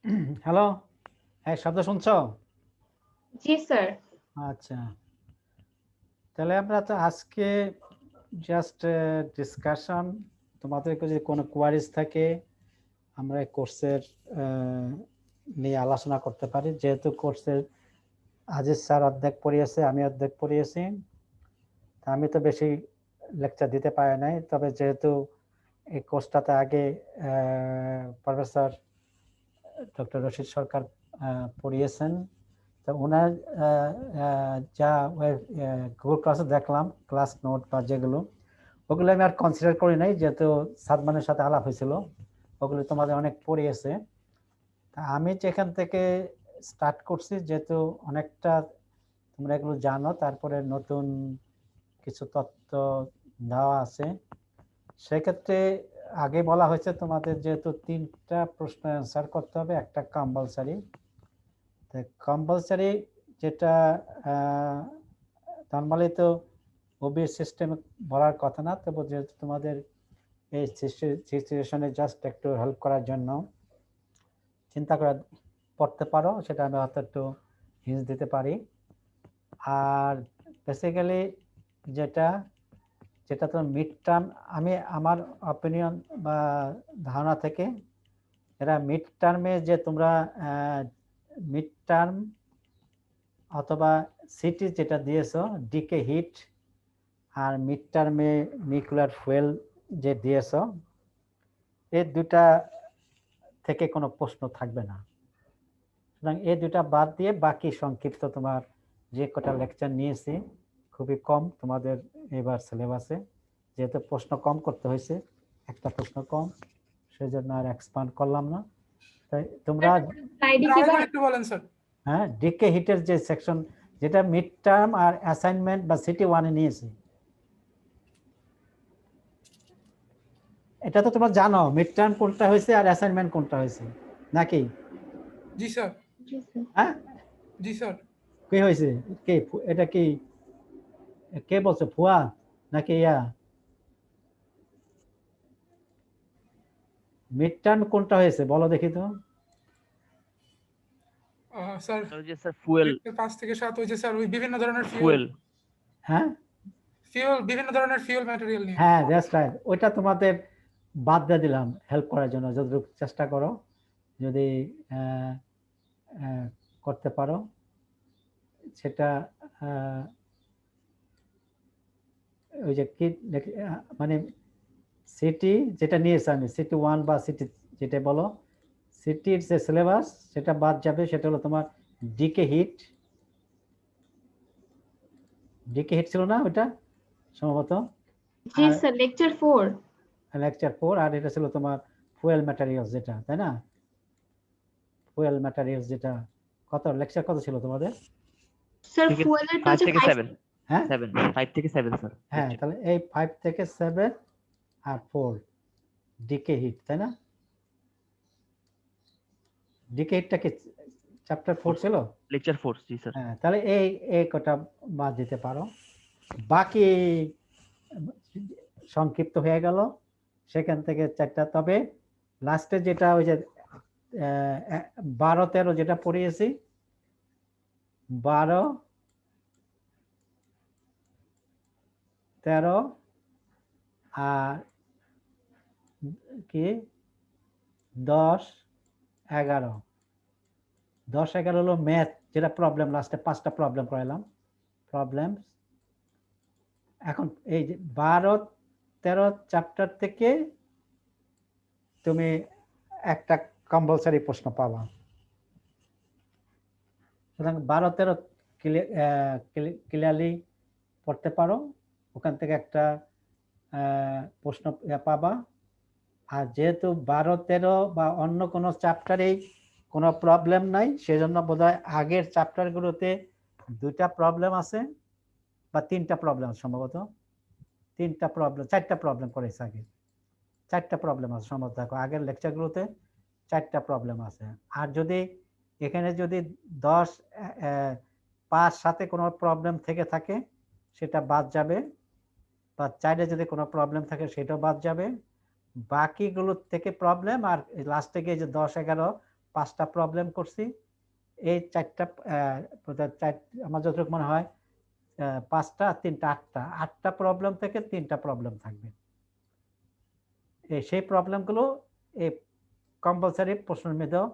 Hello, হ্যাঁ শব্দ শুনছো? জি স্যার। আচ্ছা, তাহলে আমরা তো আজকে জাস্ট ডিসকাশন, তোমাদের যদি কোনো কোয়ারিজ থাকে আমরা এই কোর্সের নিয়ে আলোচনা করতে পারি। যেহেতু কোর্সের আজিজ স্যার অর্ধেক পড়িয়েছে, আমি অর্ধেক পড়িয়েছি, আমি তো বেশি লেকচার দিতে পারি নাই। তবে যেহেতু এই কোর্সটাতে আগে প্রফেসর ডক্টর রশিদ সরকার পড়িয়েছেন, তো ওনার যা গুগল ক্লাসে দেখলাম ক্লাস নোট বা যেগুলো, ওগুলো আমি আর কনসিডার করি নাই, যেহেতু সাদমানের সাথে আলাপ হয়েছিল, ওগুলো তোমাদের অনেক পড়িয়েছে। তা আমি যেখান থেকে স্টার্ট করছি, যেহেতু অনেকটা তোমরা এগুলো জানো, তারপরে নতুন কিছু তথ্য দেওয়া আছে, সেক্ষেত্রে আগে বলা হয়েছে তোমাদের যেহেতু 3টা প্রশ্ন অ্যান্সার করতে হবে, একটা কম্পালসারি। কম্পালসারি যেটা নর্মালি তো ওবিএস সিস্টেমে বলার কথা না, তবু যেহেতু তোমাদের এই সিচুয়েশনে জাস্ট একটু হেল্প করার জন্য চিন্তা করে পড়তে পারো, সেটা আমি হয়তো একটু হিন্স দিতে পারি। আর বেসিক্যালি যেটা যেটা তো মিড টার্ম, আমি আমার অপিনিয়ন বা ধারণা থেকে, এরা মিড টার্মে যে তোমরা মিড টার্ম অথবা সিটি যেটা দিয়েছো ডিকে হিট, আর মিড টার্মে নিউক্লিয়ার ফুয়েল যে দিয়েছো, এই দুটা থেকে কোনো প্রশ্ন থাকবে না। সুতরাং এই দুটা বাদ দিয়ে বাকি সংক্ষিপ্ত তোমার যে কটা লেকচার নিয়েছি, খুবই কম তোমাদের এবার সিলেবাসে, যেহেতু প্রশ্ন কম করতে হয়েছে, একটা প্রশ্ন কম, সেই জন্য আর এক্সপান্ড করলাম না। তাই তোমরা একটু বলেন স্যার। হ্যাঁ, ডিকে হিটের যে সেকশন, যেটা মিড টার্ম আর অ্যাসাইনমেন্ট বা সিটি ওয়ানে নিয়েছি, এটা তো তোমরা জানো মিড টার্ম কোনটা হয়েছে আর অ্যাসাইনমেন্ট কোনটা হয়েছে নাকি? জি স্যার। হ্যাঁ, জি স্যার। কি হয়েছে? কে এটা কি কে বলছো, ফুয়া নাকি ইয়া? মিড টার্ম কোনটা হয়েছে বলো দেখি তো। স্যার ওই যে স্যার ফুয়েল 5 থেকে 7, ওই যে স্যার ওই বিভিন্ন ধরনের ফুয়েল হ্যাঁ বিভিন্ন ধরনের ফিউল ম্যাটেরিয়াল নিয়ে। হ্যাঁ, দ্যাটস রাইট। ওইটা তোমাদের বাদ দিয়ে দিলাম হেল্প করার জন্য, যতটুকু চেষ্টা করো যদি করতে পারো সেটা। ওই যে কি মানে সিটি যেটা নিয়েছি আমি, সিটি ওয়ান বা সিটি যেটা বলো, সিটির যে সিলেবাস সেটা বাদ যাবে। সেটা হলো তোমার ডিকে হিট, ডিকে হিট ছিল না ওইটা সম্ভবত? জি স্যার, লেকচার 4। লেকচার 4। আর এটা ছিল তোমার ফুয়েল ম্যাটেরিয়ালস যেটা, তাই না? ফুয়েল ম্যাটেরিয়ালস যেটা, কত লেকচার কত ছিল তোমাদের? স্যার ফুয়েলের তো 5 থেকে 7 হ্যাঁ 5 থেকে 7 স্যার। হ্যাঁ, তাহলে এই 5 থেকে 7 আর 4 ডিকে হিট, তাই না? ডিকে হিটটা কি চ্যাপ্টার 4 ছিল? লেকচার 4 জি স্যার। হ্যাঁ, তাহলে এই কটা বাদ দিতে পারো। বাকি সংক্ষিপ্ত হয়ে গেল সেখান থেকে 4টা। তবে লাস্টে যেটা ওই যে 12-13 যেটা পড়িয়েছি, 12-13 আর কি 10-11, 10-11 হলো ম্যাথ, যেটা প্রবলেম, লাস্টে 5টা প্রবলেম করাইলাম, প্রবলেম। এখন এই যে 12-13 চ্যাপ্টার থেকে তুমি একটা কম্পালসারি প্রশ্ন পাবা। সুতরাং 12-13 ক্লিয়ারলি পড়তে পারো, ওখান থেকে একটা প্রশ্ন পাবা। আর যেহেতু 12-13 বা অন্য কোনো চ্যাপ্টারেই কোনো প্রবলেম নাই, সেজন্য বোধহয় আগের চ্যাপ্টারগুলোতে 2টা প্রবলেম আছে বা 3টা প্রবলেম, সম্ভবত 3টা প্রবলেম, 4টা প্রবলেম করেছে আগে, 4টা প্রবলেম আছে সম্ভবত। দেখো আগের লেকচারগুলোতে 4টা প্রবলেম আছে। আর যদি এখানে যদি 10 5 সাথে কোনো প্রবলেম থেকে থাকে সেটা বাদ যাবে, বা 4-এ যদি কোনো প্রবলেম থাকে সেটাও বাদ যাবে। বাকিগুলোর থেকে প্রবলেম, আর লাস্টে গিয়ে যে 10-11 5টা প্রবলেম করছি। এই 4টা আমার যতটুকু মনে হয় 5টা 3টা 8টা প্রবলেম থেকে 3টা প্রবলেম থাকবে। সেই প্রবলেমগুলো এই কম্পালসারি প্রশ্নের মধ্যেও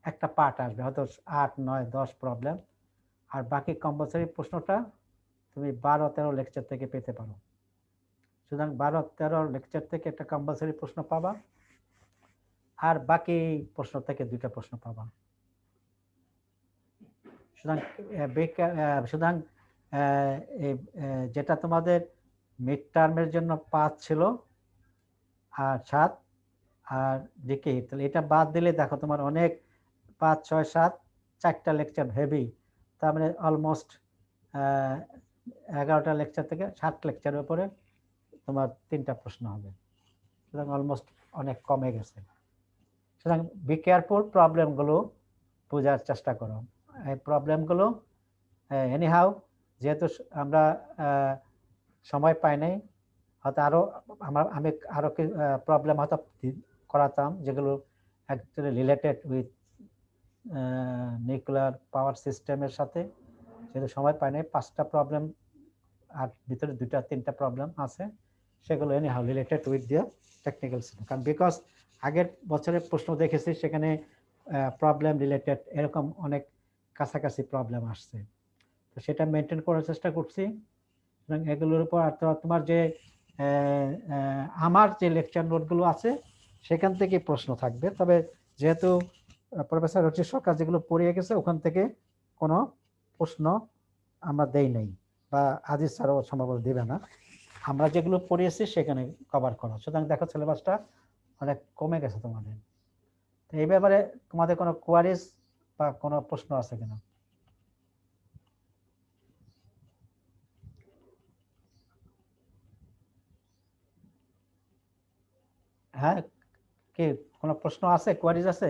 একটা পার্ট আসবে, হয়তো 8, 9, 10 প্রবলেম। আর বাকি কম্পালসারি প্রশ্নটা তুমি 12-13 লেকচার থেকে পেতে পারো। সুতরাং 12-13 লেকচার থেকে একটা কম্পালসারি প্রশ্ন পাবা, আর বাকি প্রশ্ন থেকে 2টা প্রশ্ন পাবা। সুতরাং যেটা তোমাদের মিড টার্মের জন্য 5 ছিল আর 7 আর জিকে, তাহলে এটা বাদ দিলে দেখো তোমার অনেক 5, 6, 7 4টা লেকচার হেভি, তার মানে অলমোস্ট 11টা লেকচার থেকে 7 লেকচারের উপরে তোমার 3টা প্রশ্ন হবে। সুতরাং অলমোস্ট অনেক কমে গেছে। সুতরাং বি কেয়ারফুল, প্রবলেমগুলো বোঝার চেষ্টা করো। এই প্রবলেমগুলো এনিহাউ, যেহেতু আমরা সময় পাই নাই, হয়তো আমি আরো প্রবলেম হয়তো করাতাম যেগুলো actually related with nuclear power সিস্টেমের সাথে, যেহেতু সময় পাই নাই। 5টা প্রবলেম আর ভিতরে 2-3টা প্রবলেম আছে, সেগুলো anyhow related with the technical system. কারণ বিকজ আগের বছরের প্রশ্ন দেখেছি সেখানে প্রবলেম রিলেটেড এরকম অনেক কাছাকাছি প্রবলেম আসছে, তো সেটা মেনটেন করার চেষ্টা করছি। এবং এগুলোর উপর তোমার যে আমার যে লেকচার নোটগুলো আছে সেখান থেকে প্রশ্ন থাকবে। তবে যেহেতু প্রফেসর রচিত সরকার যেগুলো পড়িয়ে গেছে ওখান থেকে কোনো প্রশ্ন আমরা দেই নাই, বা আজিজ স্যারও সম্ভবত দেবে না। আমরা যেগুলো পড়িয়েছি সেখানে কভার করা। সুতরাং দেখো সিলেবাসটা অনেক কমে গেছে তোমাদের। তো এই ব্যাপারে তোমাদের কোনো কোয়ারিজ বা কোনো প্রশ্ন আছে কিনা? হ্যাঁ, কি কোনো প্রশ্ন আছে, কোয়ারিজ আছে?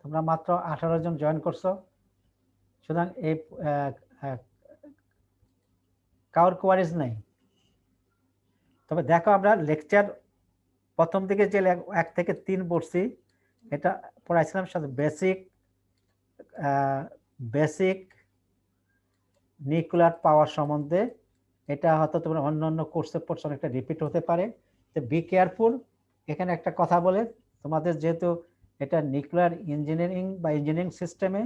তোমরা মাত্র 18 জন জয়েন করছো, সুতরাং এই কাউর কোয়ারিজ নাই। তবে দেখো আমরা লেকচার প্রথম দিকে যে 1 থেকে 3 পড়ছি, এটা পড়াইছিলাম সাথে বেসিক নিউক্লিয়ার পাওয়ার সম্বন্ধে। এটা হয়তো তোমরা অন্য কোর্সে পড়ছো, অনেকটা রিপিট হতে পারে। তো বি কেয়ারফুল। এখানে একটা কথা বলে, তোমাদের যেহেতু এটা নিউক্লিয়ার ইঞ্জিনিয়ারিং বা ইঞ্জিনিয়ারিং সিস্টেমে,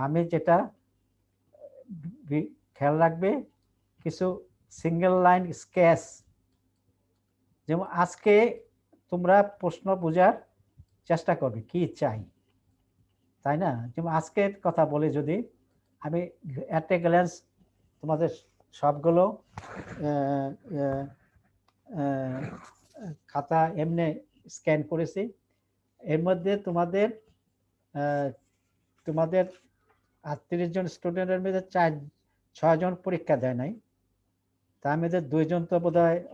আমি যেটা খেয়াল রাখবে কিছু সিঙ্গেল লাইন স্কেচ, যেমন আজকে তোমরা প্রশ্ন বোঝার চেষ্টা করবে কি চাই, তাই না? যেমন আজকের কথা বলে, যদি আমি অ্যাট এ গ্ল্যান্স তোমাদের সবগুলো খাতা এমনি স্ক্যান করেছি, এর মধ্যে তোমাদের 38 জন স্টুডেন্টের মধ্যে 4-6 জন পরীক্ষা দেয় নাই। তার মধ্যে 2 জন তো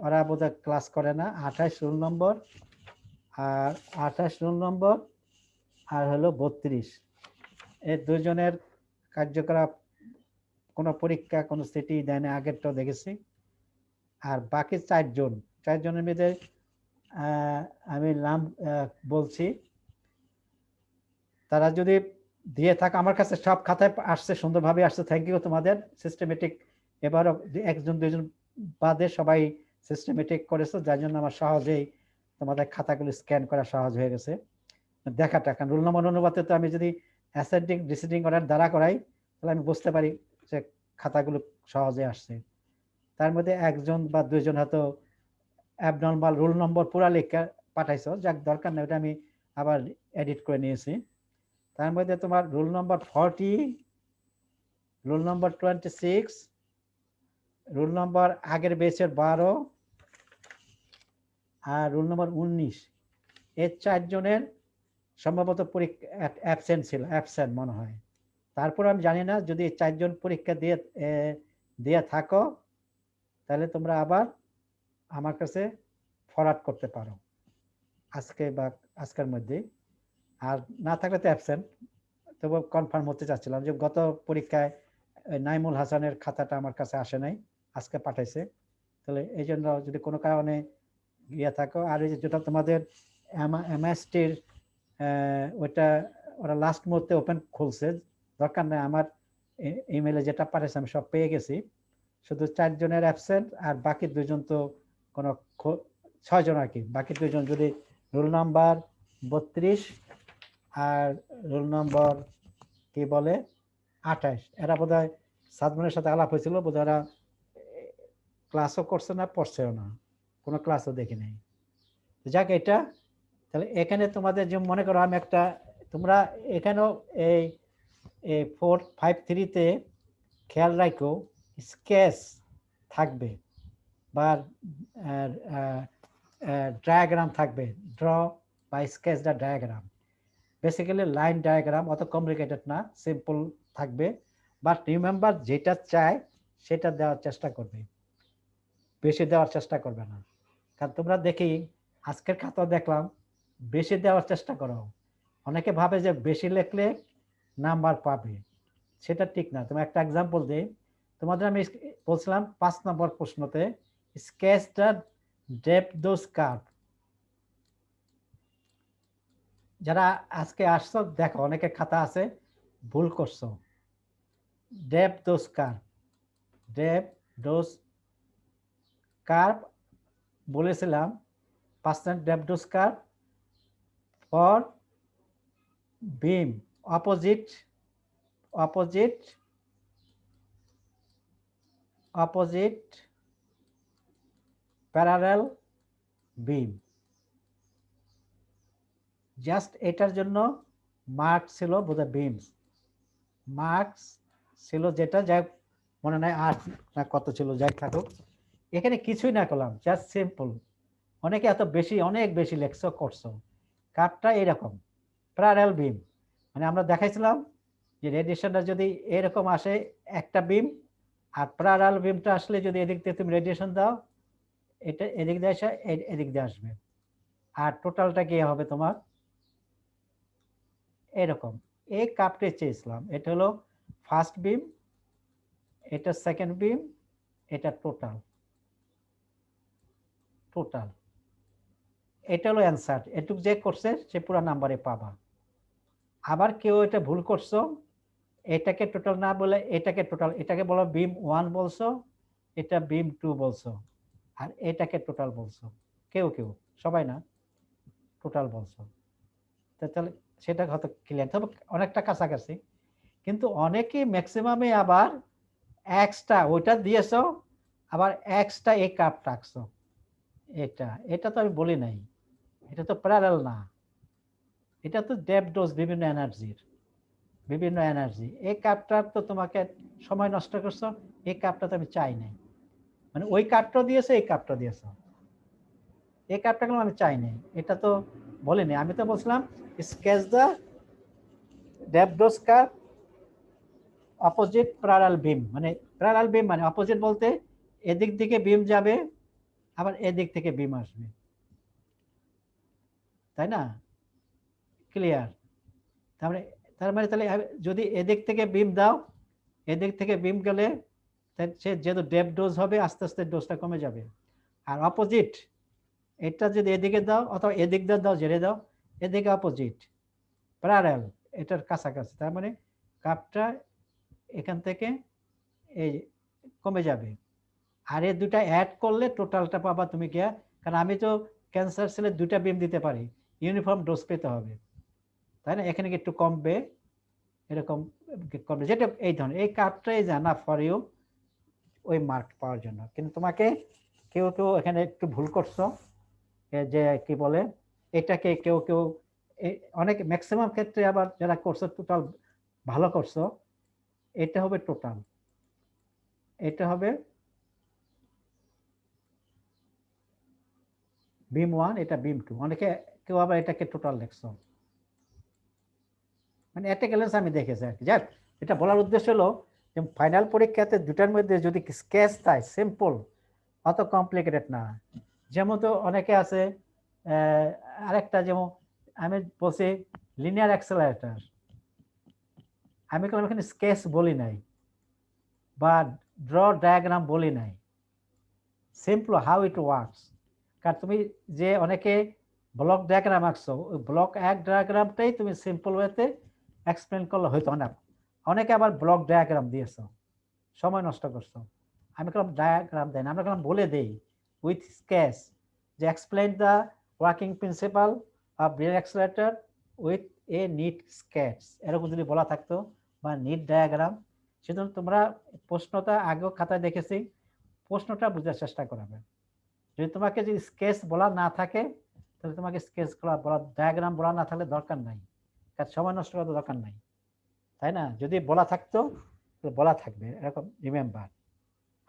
ওরা বোধহয় ক্লাস করে না। 28 রোল নম্বর আর 28 রোল নম্বর আর হলো 32, এই 2 জনের কার্যকলাপ কোনো পরীক্ষা কোনো সিটি দেয় না, আগেরটাও দেখেছি। আর বাকি 4 জনের মধ্যে আমি নাম বলছি, তারা যদি দিয়ে থাকে, আমার কাছে সব খাতায় আসছে, সুন্দরভাবে আসছে, থ্যাংক ইউ তোমাদের। সিস্টেমেটিক এবারও 1-2 জন বাদে সবাই সিস্টেমেটিক করেছে, যার জন্য আমার সহজেই তোমাদের খাতাগুলো স্ক্যান করা সহজ হয়ে গেছে দেখাটা। কারণ রোল নম্বর অনুপাতে তো আমি যদি অ্যাসেন্ডিং ডিসেন্ডিং অর্ডার দ্বারা করাই, তাহলে আমি বুঝতে পারি যে খাতাগুলো সহজে আসছে। তার মধ্যে 1 জন বা 2 জন হয়তো অ্যাবনর্মাল রোল নম্বর পুরা লেখা পাঠাইছো, যাক দরকার নেই, ওটা আমি আবার এডিট করে নিয়েছি। তার মধ্যে তোমার roll number 40, roll number 26, roll number আগের বেচের 12 আর রোল নম্বর 19, এই 4 জনের সম্ভবত পরীক্ষা অ্যাবসেন্ট ছিল, অ্যাবসেন্ট মনে হয়। তারপর আমি জানি না, যদি 4 জন পরীক্ষা দিয়ে থাকো তাহলে তোমরা আবার আমার কাছে ফরওয়ার্ড করতে পারো আজকে বা আজকের মধ্যে। আর না থাকলে তো অ্যাবসেন্ট, তবু কনফার্ম হতে চাচ্ছিলাম যে গত পরীক্ষায় নাইমুল হাসানের খাতাটা আমার কাছে আসে নাই, আজকে পাঠাইছে। তাহলে এই জন্য যদি কোনো কারণে থাকো, আর এই যেটা তোমাদের এমএসটির ওটা ওরা লাস্ট মুহূর্তে ওপেন খুলছে, দরকার নেই, আমার ইমেলে যেটা পাঠিয়েছে আমি সব পেয়ে গেছি, শুধু 4 জনের অ্যাবসেন্ট আর বাকি 2 জন তো কোনো 6 জন আর কি, বাকি 2 জন যদি রোল নাম্বার 32 আর রোল নম্বর কি বলে 28, এরা বোধহয় সাদমানের সাথে আলাপ হয়েছিল, বোধহয় এরা ক্লাসও করছে না, পড়ছেও না, কোনো ক্লাসও দেখি নাই। যাক, এটা তাহলে এখানে তোমাদের যে মনে করো আমি একটা, তোমরা এখানেও এই 453-তে খেয়াল রাখো স্কেচ থাকবে বা ডায়াগ্রাম থাকবে, ড্র বা sketch the diagram, basically line diagram, অত কমপ্লিকেটেড না, সিম্পল থাকবে, বাট রিমেম্বার যেটা চাই সেটা দেওয়ার চেষ্টা করবে, বেশি দেওয়ার চেষ্টা করবে না। কারণ তোমরা দেখি আজকের খাতা দেখলাম বেশি দেওয়ার চেষ্টা করো, অনেকে ভাবে যে বেশি লিখলে নাম্বার পাবে, সেটা ঠিক না। তোমার একটা এক্সাম্পল দিই, তোমাদের আমি বলছিলাম 5 নম্বর প্রশ্নতে স্কেচ দ্য ডেপথ কার্ভ। যারা আজকে আসছো দেখো অনেকে খাতা আছে ভুল করছো, ডেপথ কার্ভ বলেছিলাম, percent depth curve for beam opposite parallel beam. Just এটার জন্য মার্কস ছিল বোধহয় বিমস, মার্কস ছিল যেটা, যাই মনে নাই 8 না কত ছিল, যাই থাকুক, এখানে কিছুই না করলাম, জাস্ট সিম্পল। অনেকে এত বেশি, অনেক বেশি লেখছো করছো। কার্ভটা এরকম প্যারালাল বিম, মানে আমরা দেখাইছিলাম যে রেডিয়েশনটা যদি এরকম আসে একটা বিম, আর প্যারালাল বিমটা আসলে যদি এদিক দিয়ে তুমি রেডিয়েশন দাও, এটা এদিক দিয়ে আসে এদিক দিয়ে আসবে, আর টোটালটা কি হবে তোমার এরকম। এই কার্ভটা চেয়েছিলাম, এটা হলো ফার্স্ট বিম, এটা সেকেন্ড বিম, এটা টোটাল, এটা হলো অ্যান্সার। এটুক যে করছে সে পুরো নাম্বারে পাবা। আবার কেউ এটা ভুল করছো, এটাকে টোটাল না বলে এটাকে টোটাল, এটাকে বলো বিম 1 বলছো, এটা বিম 2 বলছো, আর এটাকে টোটাল বলছো, কেউ সবাই না, টোটাল বলছো। তাহলে সেটা হয়তো ক্লিয়ার, তবে অনেকটা কাছাকাছি। কিন্তু অনেকে ম্যাক্সিমামে আবার এক্সটা ওইটা দিয়েছো, আবার এক্সটা এই কার্ভ রাখছো, এটা তো আমি বলি নাই, এটা তো প্যারালাল না, এটা তো ডেপথ ডোজ, বিভিন্ন এনার্জি। এই কার্ভটা তো তোমাকে সময় নষ্ট করছো, এই কার্ভটা তো আমি চাই নাই, মানে ওই কার্ভটা দিয়েছো, এই কার্ভটা দিয়েছো, এই কার্ভটা আমি চাই নাই, এটা তো বলিনি। আমি তো বলছিলাম sketch the depth dose curve opposite parallel beam, মানে প্যারালাল বিম মানে অপোজিট বলতে এদিক থেকে বিম যাবে, আবার এদিক থেকে বিম আসবে, তাই না? ক্লিয়ার? তার মানে তাহলে যদি এদিক থেকে বিম দাও, এদিক থেকে বিম গেলে সে যেহেতু ডেপথ ডোজ হবে, আস্তে আস্তে ডোজটা কমে যাবে। আর অপোজিট এটা যদি এদিকে দাও অথবা এদিক দিয়ে দাও, জেরে দাও, এদিকে অপোজিট প্যারালাল, এটার কাছাকাছি, তার মানে কার্ভটা এখান থেকে এই কমে যাবে। আর এই দুটা অ্যাড করলে টোটালটা পাবা তুমি কি। কারণ আমি তো ক্যান্সার সেলে 2টা বিম দিতে পারি, ইউনিফর্ম ডোজ পেতে হবে, তাই না? এখানে একটু কমবে, এরকম কমবে, যেটা এই ধরনের এই কার্ভটাই জানা ফর ইউ ওই মার্ক পাওয়ার জন্য। কিন্তু তোমাকে কেউ এখানে একটু ভুল করছো, যে কি বলে এটাকে কেউ অনেক ম্যাক্সিমাম ক্ষেত্রে আবার যারা করছো টোটাল ভালো করছো, এটা হবে টোটাল, এটা হবে বিম 1, এটা বিম 2, অনেকে কেউ আবার এটাকে টোটাল দেখছো, মানে একটা গ্যালেন্স আমি দেখেছি আর কি। যাক, এটা বলার উদ্দেশ্য হলো যে ফাইনাল পরীক্ষাতে দুটার মধ্যে যদি স্কেচ থাকে সিম্পল, অত কমপ্লিকেটেড না। যেমন তো অনেকে আছে, আরেকটা যেমন আমি বলছি লিনিয়ার অ্যাক্সেলারেটর, আমি এখানে স্কেচ বলি নাই বা ড্র ডায়াগ্রাম বলি নাই, সিম্পল হাউ ইট ওয়ার্কস। কারণ তুমি যে অনেকে ব্লক ডায়াগ্রাম আঁকছো, ওই ব্লক এক ডায়াগ্রামটাই তুমি সিম্পল ওয়েতে এক্সপ্লেন করলে হইতো না। অনেকে আবার ব্লক ডায়াগ্রাম দিয়েছো, সময় নষ্ট করছো। আমি কলম ডায়াগ্রাম দেন, আমরা কলম বলে দেই উইথ স্কেচ যে explain the working principle of brain accelerator with a neat sketch, এরকম যদি বলা থাকতো বা নিট ডায়াগ্রাম, সেজন্য তোমরা প্রশ্নটা আগেও খাতায় দেখেছি, প্রশ্নটা বোঝার চেষ্টা করাবে। যদি তোমাকে যদি স্কেচ বলা না থাকে তাহলে তোমাকে স্কেচ বলা, ডায়াগ্রাম বলা না থাকলে দরকার নাই, কারণ সময় নষ্ট করার দরকার নাই, তাই না? যদি বলা থাকতো বলা থাকবে, এরকম রিমেম্বার।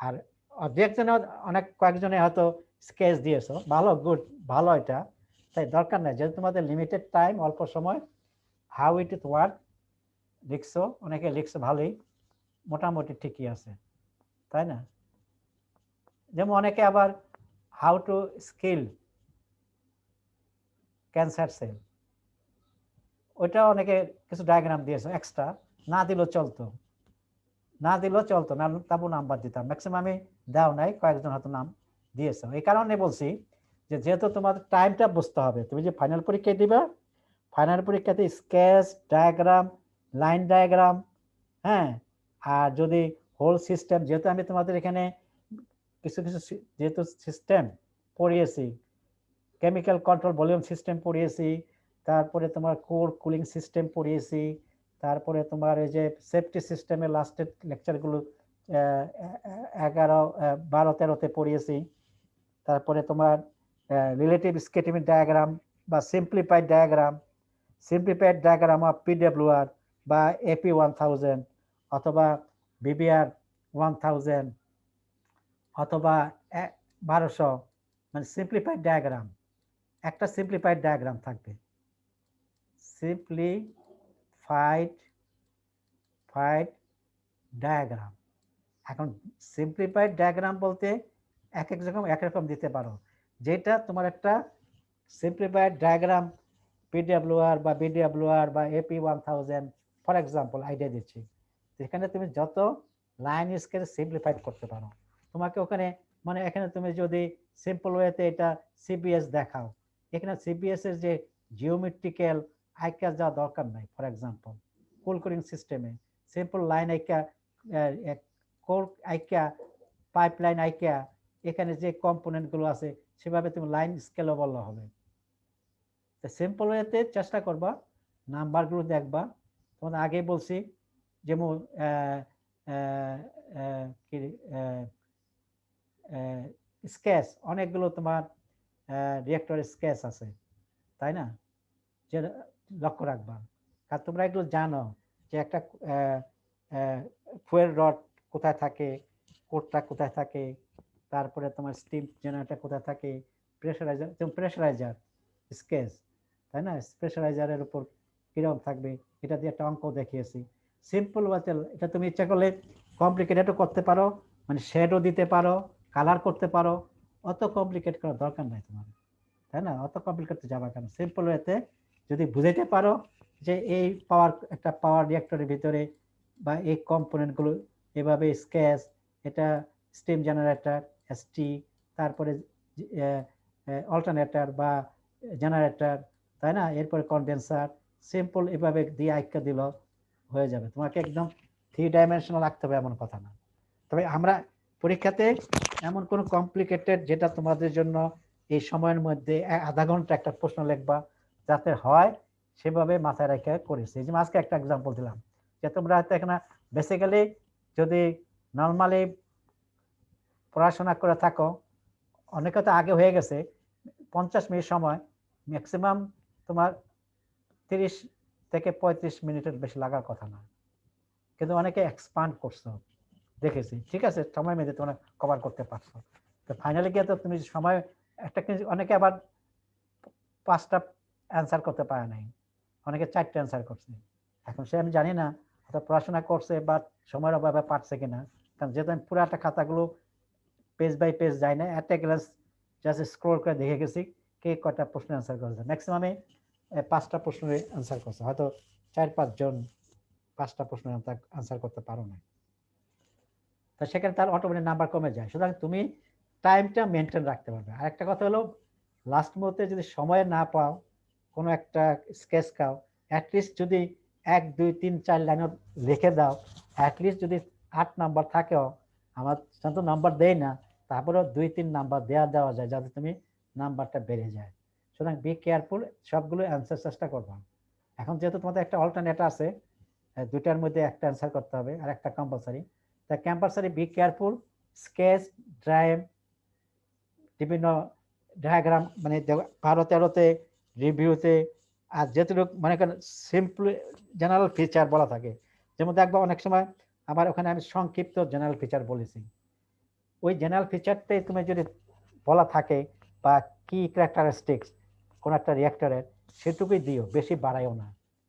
আর অবজেকশনে অনেক কয়েকজনে হয়তো স্কেচ দিয়েছো, ভালো, গুড, ভালো, এটা তাই দরকার নাই, যেহেতু তোমাদের লিমিটেড টাইম, অল্প সময়। হাউ ইট ইজ ওয়ার্ক লিখছো, অনেকে লিখছো ভালোই, মোটামুটি ঠিকই আছে, তাই না? যেমন অনেকে আবার how to skill cancer cell, ওইটা অনেকে কিছু ডায়াগ্রাম দিয়েছে এক্সট্রা, না দিলেও চলতো, না দিলেও চলতো, না তারপর নাম্বার দিতাম, ম্যাক্সিমাম আমি দাও নাই, কয়েকজন হয়তো নাম দিয়েছে। এই কারণে বলছি যে যেহেতু তোমাদের টাইমটা বুঝতে হবে, তুমি যে ফাইনাল পরীক্ষায় দিবা, ফাইনাল পরীক্ষাতে স্কেচ ডায়াগ্রাম, লাইন ডায়াগ্রাম, হ্যাঁ, আর যদি হোল সিস্টেম, যেহেতু আমি তোমাদের এখানে কিছু কিছু যেহেতু সিস্টেম পড়িয়েছি, কেমিক্যাল কন্ট্রোল ভলিউম সিস্টেম পড়িয়েছি, তারপরে তোমার কোর কুলিং সিস্টেম পড়িয়েছি, তারপরে তোমার এই যে সেফটি সিস্টেমের লাস্টের লেকচারগুলো 11, 12, 13-তে পড়িয়েছি, তারপরে তোমার রিলেটিভ স্কেটিং ডায়াগ্রাম বা সিম্পলিফাইড ডায়াগ্রাম অফ পিডব্লিউআর বা এপি 1000 অথবা বিবিআর 1000 অথবা 1200, মানে সিম্পলিফাইড ডায়াগ্রাম, একটা সিম্পলিফাইড ডায়াগ্রাম থাকবে, সিম্পলিফাইড ডায়াগ্রাম। এখন সিম্পলিফাইড ডায়াগ্রাম বলতে এক এক রকম এক রকম দিতে পারো, যেটা তোমার একটা সিম্পলিফাইড ডায়াগ্রাম পিডব্লিউআর বা বিডব্লিউআর বা এপি 1000 ফর এক্সাম্পল আইডিয়া দিচ্ছি, এখানে তুমি যত লাইন স্কেল সিম্পলিফাইড করতে পারো, তোমাকে ওখানে, মানে এখানে তুমি যদি সিম্পল ওয়েতে এটা সিবিএস দেখাও, এখানে সিবিএস এর যে জিওমেট্রিক্যাল আইকা যাওয়া দরকার নাই। ফর এক্সাম্পল কুল কুলিং সিস্টেমে সিম্পল লাইন আইকা, কোর আইকা, পাইপলাইন আইকা, এখানে যে কম্পোনেন্টগুলো আছে সেভাবে তুমি লাইন স্কেলও বললে হবে। সিম্পল ওয়েতে চেষ্টা করবা, নাম্বারগুলো দেখবা, তোমাদের আগেই বলছি, যেমন স্কেচ অনেকগুলো তোমার রিঅ্যাক্টর স্কেচ আছে, তাই না? যে লক্ষ্য রাখবা, কারণ তোমরা এগুলো জানো যে একটা ফুয়েল রড কোথায় থাকে, কোটটা কোথায় থাকে, তারপরে তোমার স্টিম জেনারেটর কোথায় থাকে, প্রেশারাইজার, যেমন প্রেশারাইজার স্কেচ, তাই না? প্রেশারাইজারের উপর কিরকম থাকবে, এটা দিয়ে একটা অঙ্ক দেখিয়েছি। সিম্পল ওয়াতে এটা তুমি ইচ্ছা করলে কমপ্লিকেটেডও করতে পারো, মানে শেডও দিতে পারো, কালার করতে পারো, অত কমপ্লিকেট করার দরকার নাই তোমার, তাই না? অত কমপ্লিকেট যাবা কেন? সিম্পল ওয়েতে যদি বুঝাইতে পারো যে এই পাওয়ার, একটা পাওয়ার রিঅ্যাক্টরের ভিতরে বা এই কম্পোনেন্টগুলো এভাবে স্কেচ, এটা স্টিম জেনারেটর এসটি, তারপরে অল্টারনেটর বা জেনারেটর, তাই না? এরপরে কনডেন্সার, সিম্পল এভাবে দিয়ে আইকা দিল হয়ে যাবে। তোমাকে একদম 3 ডাইমেনশনাল রাখতে হবে এমন কথা না। তবে আমরা পরীক্ষাতে এমন কোনো কমপ্লিকেটেড যেটা তোমাদের জন্য এই সময়ের মধ্যে আধা ঘন্টা একটা প্রশ্ন লিখবা যাতে হয়, সেভাবে মাথায় রেখে করেছি। এই যে আজকে একটা এক্সাম্পল দিলাম যে তোমরা হয়তো এখানে বেসিক্যালি যদি নর্মালি পড়াশোনা করে থাকো, অনেকে তো আগে হয়ে গেছে, 50 মিনিট সময় ম্যাক্সিমাম তোমার 30 থেকে 35 মিনিটের বেশি লাগার কথা না, কিন্তু অনেকে এক্সপান্ড করছো দেখেছি, ঠিক আছে, সময় মেঝে তোমরা কভার করতে পারছো। তো ফাইনালি গিয়ে তো তুমি সময় একটা, অনেকে আবার 5টা অ্যান্সার করতে পারে নাই, অনেকে 4টা অ্যান্সার করছে। এখন সে আমি জানি না হয়তো পড়াশোনা করছে বা সময়ের অভাবে পারছে কিনা, কারণ যেহেতু আমি পুরাটা খাতাগুলো পেজ বাই পেজ যাই না, একটা গ্লাস জাস্ট স্ক্রল করে দেখে গেছি কে কয়টা প্রশ্ন অ্যান্সার করেছে। ম্যাক্সিমামে 5টা প্রশ্নের অ্যান্সার করছে, হয়তো 4-5 জন 5টা প্রশ্নের অ্যান্সার করতে পারো না, তা সেখানে তার অটোমেটিক নাম্বার কমে যায়। সুতরাং তুমি টাইমটা মেনটেন রাখতে পারবে। আর একটা কথা হলো লাস্ট মুহূর্তে যদি সময় না পাও কোনো একটা স্কেচ খাও, অ্যাটলিস্ট যদি 1 2 3 4 লাইন লিখে দাও, অ্যাটলিস্ট যদি 8 নাম্বার থাকেও, আমার তো নাম্বার দেয় না, তারপরেও 2 3 নাম্বার দেওয়া যায় যাতে তুমি নাম্বারটা বেড়ে যায়। সুতরাং বি কেয়ারফুল, সবগুলো অ্যান্সার চেষ্টা করবা। এখন যেহেতু তোমাদের একটা অল্টারনেট আছে, দুইটার মধ্যে একটা অ্যান্সার করতে হবে আর একটা কম্পালসারি, তা compulsory be careful, sketch, drive, বিভিন্ন ডায়াগ্রাম, মানে 12-13-তে, রিভিউতে, আর যেটুকু মনে করেন সিম্পল জেনারেল ফিচার বলা থাকে, যেমন দেখবো অনেক সময় আমার ওখানে আমি সংক্ষিপ্ত জেনারেল ফিচার বলেছি, ওই জেনারেল ফিচারটাই তুমি যদি বলা থাকে বা কি ক্যারেক্টারিস্টিক্স কোন একটা রিঅ্যাক্টরের, সেটুকুই দিও, বেশি বাড়াইও না,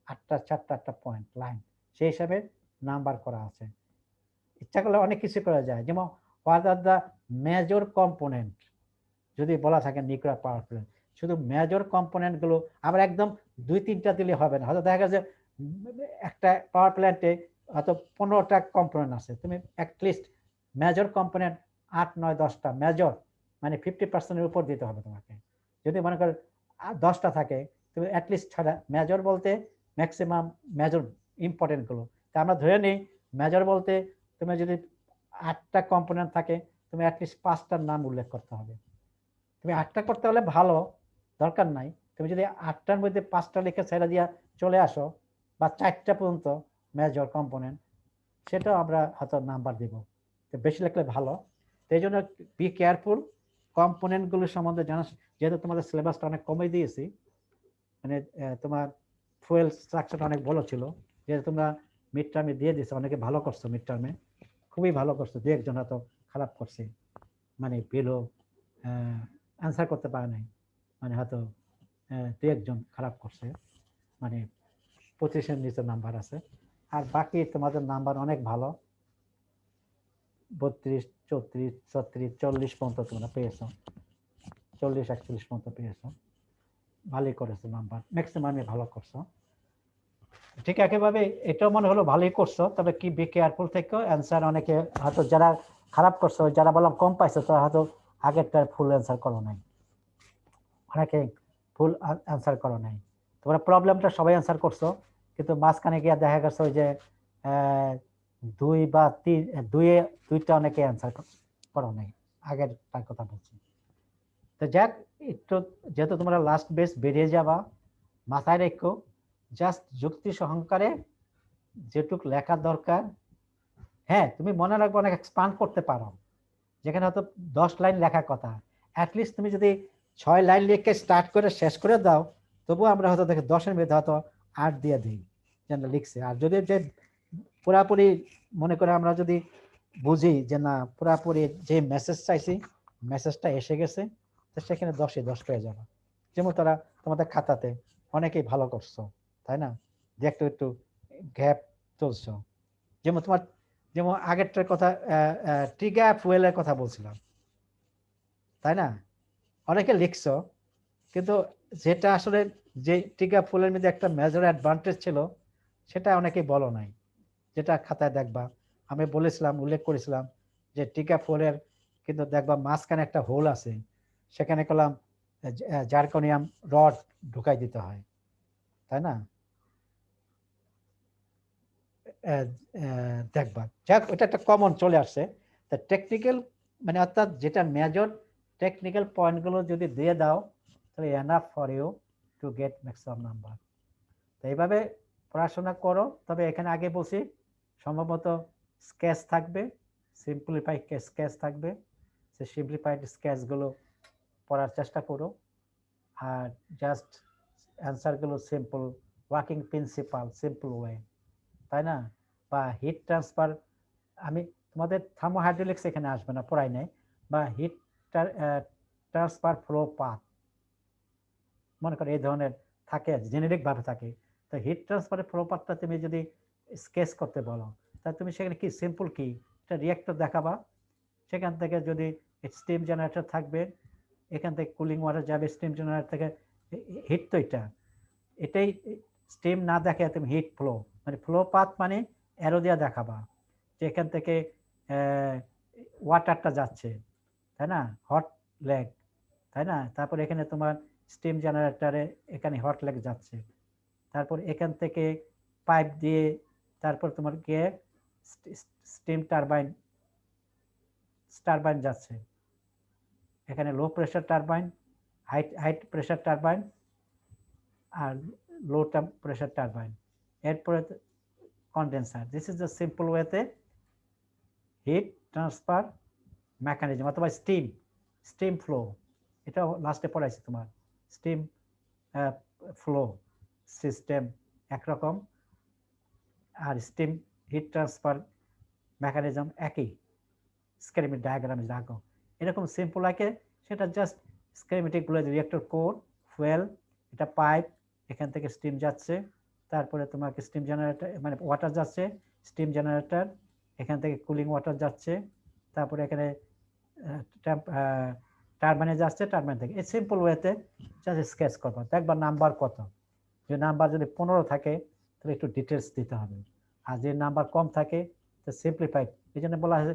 8টা 4টা পয়েন্ট লাইন, সেই হিসাবে নাম্বার করা আছে। ইচ্ছা করলে অনেক কিছু করা যায়, যেমন what are the major component যদি বলা থাকে নিউক্লিয়ার পাওয়ার প্ল্যান্ট, শুধু মেজর কম্পোনেন্ট গুলো আবার একদম 2-3টা দিলে হবে না, হয়তো দেখা গেছে একটা পাওয়ার প্ল্যান্টে হয়তো 15টা কম্পোনেন্ট আছে, তুমি অ্যাটলিস্ট মেজর কম্পোনেন্ট 8 9 10টা মেজর, মানে 50%-এর উপর দিতে হবে তোমাকে। যদি মনে করো 10টা থাকে, তুমি অ্যাটলিস্ট 6টা মেজর, বলতে ম্যাক্সিমাম মেজর ইম্পর্টেন্ট গুলো। তা আমরা ধরে নিই মেজর বলতে তুমি যদি 8টা কম্পোনেন্ট থাকে, তুমি অ্যাটলিস্ট 5টার নাম উল্লেখ করতে হবে। তুমি 8টা করতে হলে ভালো, দরকার নাই, তুমি যদি 8টার মধ্যে 5টা লিখে ছেড়ে দিয়া চলে আসো, বা 4টা পর্যন্ত মেজর কম্পোনেন্ট, সেটাও আমরা হয়তো নাম্বার দিব, তো বেশি লিখলে ভালো। সেই জন্য বি কেয়ারফুল, কম্পোনেন্টগুলো সম্বন্ধে জানা, যেহেতু তোমাদের সিলেবাসটা অনেক কমে দিয়েছি, মানে তোমার ফুয়েল স্ট্রাকচারটা অনেক ভালো ছিল, যেহেতু তোমরা মিড টার্মে দিয়ে দিছো, অনেকে ভালো করছো মিড টার্মে, খুবই ভালো করছো, দু একজন হয়তো খারাপ করছে, মানে বেলো অ্যান্সার করতে পারে নাই, মানে হয়তো দু একজন খারাপ করছে, মানে 25-এর নিচে নাম্বার আছে, আর বাকি তোমাদের নাম্বার অনেক ভালো, 32 34 36 40 পর্যন্ত তোমরা পেয়েছো, 40 41 পর্যন্ত পেয়েছো, ভালোই করেছো, নাম্বার ম্যাক্সিমামে ভালো করছো। ঠিক একেবারে এটাও মনে হলো ভালোই করছো, তবে কি বি কেয়ারফুল থেকেও অ্যান্সার অনেকে হয়তো যারা খারাপ করছো, যারা বললাম কম পাইছো, তারা হয়তো আগেরটার ফুল অ্যান্সার করো নাই, অনেকে ফুল অ্যান্সার করো নাই, তোমরা প্রবলেমটা সবাই অ্যান্সার করছো, কিন্তু মাঝখানে গিয়ে দেখা গেছে ওই যে 2 বা 3 দুইটা অনেকে অ্যান্সার করো নাই, আগের তার কথা বলছি। তো যাক, একটু যেহেতু তোমরা লাস্ট বেস বেরিয়ে যাবা, মাথায় রেখো জাস্ট যুক্তি সহকারে যেটুক লেখা দরকার, হ্যাঁ তুমি মনে রাখবো অনেক এক্সপান্ড করতে পারো, যেখানে হয়তো 10 লাইন লেখার কথা, অ্যাটলিস্ট তুমি যদি 6 লাইন লিখে স্টার্ট করে শেষ করে দাও, তবুও আমরা হয়তো দেখে 10-এর মধ্যে হয়তো 8 দিয়ে দিই যেন লিখছে। আর যদি যে পুরাপুরি মনে করে আমরা যদি বুঝি যে না পুরাপুরি যে মেসেজ চাইছি মেসেজটা এসে গেছে, তো সেখানে 10-এ 10 পেয়ে যাবে। যেমন তারা তোমাদের খাতাতে অনেকেই ভালো করছো, তাই না, যে একটু একটু গ্যাপ চলছো, যেমন তোমার যেমন আগেরটার কথা ট্রিগার ফুয়েলের কথা বলছিলাম, তাই না, অনেকে লিখছো, কিন্তু যেটা আসলে যে ট্রিগার ফুয়েলের মধ্যে একটা মেজর অ্যাডভান্টেজ ছিল, সেটা অনেকেই বলো নাই, যেটা খাতায় দেখবা আমি বলেছিলাম, উল্লেখ করেছিলাম যে ট্রিগার ফুয়েলের কিন্তু দেখবা মাঝখানে একটা হোল আছে, সেখানে করলাম জার্কনিয়াম রড ঢুকাই দিতে হয়, তাই না, দেখবা, যাক ওটা একটা কমন চলে আসছে। তা টেকনিক্যাল মানে অর্থাৎ যেটা মেজর টেকনিক্যাল পয়েন্টগুলো যদি দিয়ে দাও, তাহলে enough for you to get maximum number. তো এইভাবে পড়াশোনা করো। তবে এখানে আগে বলছি সম্ভবত স্কেচ থাকবে, সিম্পলিফাইড স্কেচ থাকবে, সেই সিম্পলিফাইড স্কেচগুলো পড়ার চেষ্টা করো, আর জাস্ট অ্যান্সারগুলো simple, working principle simple way, তাই না, বা হিট ট্রান্সফার, আমি তোমাদের থার্মোহাইড্রোলিক্স এখানে আসবে না, পড়াই নাই, বা হিট ট্রান্সফার ফ্লো পাথ, মনে করো এই ধরনের থাকে, জেনেরিক ভাবে থাকে। তো হিট ট্রান্সফারের ফ্লো পাথটা তুমি যদি স্কেচ করতে বলো, তা তুমি সেখানে কি সিম্পল কি একটা রিঅ্যাক্টর দেখাবা, সেখান থেকে যদি স্টিম জেনারেটর থাকবে, এখান থেকে কুলিং ওয়াটার যাবে, স্টিম জেনারেটর থেকে হিট, তো এটাই স্টিম না দেখে তুমি হিট ফ্লো, মানে ফ্লো পাথ মানে অ্যারো দিয়া দেখাবা যে এখান থেকে ওয়াটারটা যাচ্ছে, তাই না, হট লেগ, তাই না? তারপর এখানে তোমার স্টিম জেনারেটরে এখানে হট লেগ যাচ্ছে, তারপর এখান থেকে পাইপ দিয়ে তারপর তোমার গিয়ে স্টিম টারবাইন যাচ্ছে, এখানে low pressure turbine, high pressure turbine আর লো প্রেসার টারবাইন, এরপরে condenser. This is the simple ওয়েতে হিট ট্রান্সফার মেকানিজম অথবা স্টিম ফ্লো, এটা লাস্টে পড়াইছি তোমার। স্টিম ফ্লো সিস্টেম একরকম, আর স্টিম হিট ট্রান্সফার মেকানিজম একই, স্কেমেটিক ডায়াগ্রামে রাখো এরকম সিম্পল আঁকে, সেটা জাস্ট স্কেমেটিক গুলো, রিঅ্যাক্টর কোর, ফুয়েল, এটা পাইপ, এখান থেকে স্টিম যাচ্ছে, তারপরে তোমাকে স্টিম জেনারেটর মানে ওয়াটার যাচ্ছে, স্টিম জেনারেটর, এখান থেকে কুলিং ওয়াটার যাচ্ছে, তারপরে এখানে টারবাইনে যাচ্ছে, টারবাইন থেকে। এই সিম্পল ওয়েতে জাস্ট স্কেচ করবো, দেখবা নাম্বার কত। যে নাম্বার যদি 15 থাকে তাহলে একটু ডিটেলস দিতে হবে, আর যে নাম্বার কম থাকে তো সিম্পলিফাইড, এই জন্য বলা হয়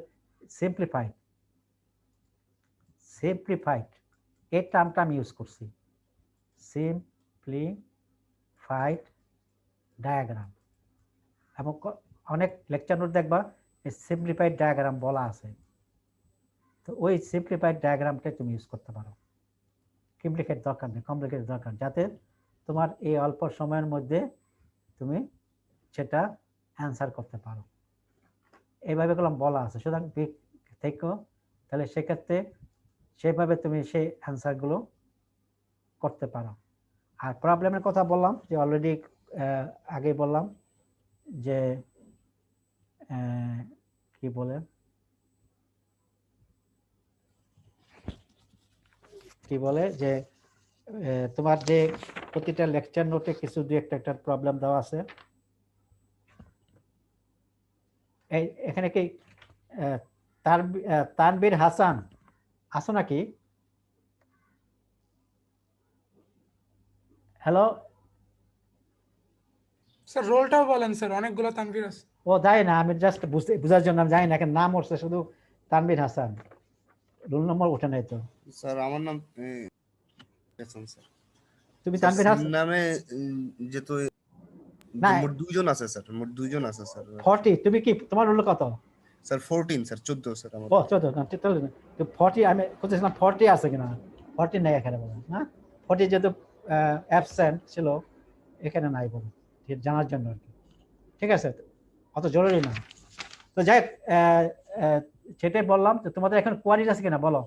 সিম্পলিফাইড। এই টার্মটা আমি ইউজ করছি, সিম্পলিফাইড ডায়াগ্রাম, এবং অনেক লেকচার নোট দেখবা এই সিম্পলিফাইড ডায়াগ্রাম বলা আছে, তো ওই সিম্পলিফাইড ডায়াগ্রামটা তুমি ইউজ করতে পারো। কমপ্লিকেট দরকার নেই, কমপ্লিকেট দরকার, যাতে তোমার এই অল্প সময়ের মধ্যে তুমি সেটা অ্যান্সার করতে পারো, এইভাবে কলম বলা আছে। সুতরাং দেখো তাহলে সেক্ষেত্রে সেভাবে তুমি সেই অ্যান্সারগুলো করতে পারো। আর প্রবলেমের কথা বললাম যে অলরেডি আগে বললাম যে কি বলে যে তোমার যে প্রতিটা লেকচার নোটে কিছু দুই একটা প্রবলেম দেওয়া আছে। এখানে কি তানবীর হাসান আছো নাকি? হ্যালো স্যার রোলটাও বলেন স্যার, অনেকগুলো তানভীর আছে। ও যাই না, আমি জাস্ট বুঝার জন্য, আমি জানি না, নাম উঠছে শুধু তানবীর হাসান, রোল নম্বর ওঠে নাই তো। স্যার আমার নাম স্যার। তুমি তানবীর হাসান নামে যেহেতু না, মোট দুইজন আছে স্যার, মোট দুইজন আছে স্যার। 40, তুমি কি তোমার রোল কত? স্যার 14 স্যার, 14 স্যার আমার। ও 14 না, তাহলে তো 40 আমি খুঁজেছিলাম 40 আছে কিনা, 40 নাই এখানে বলে না, 40 যেহেতু অ্যাবসেন্ট ছিল এখানে নাই বলে, জানার জন্য আর কি। ঠিক আছে, অত জরুরি না। তো যাই হোক, সেটাই বললাম, তো তোমাদের এখন কোয়ারিজ আছে কিনা বলো।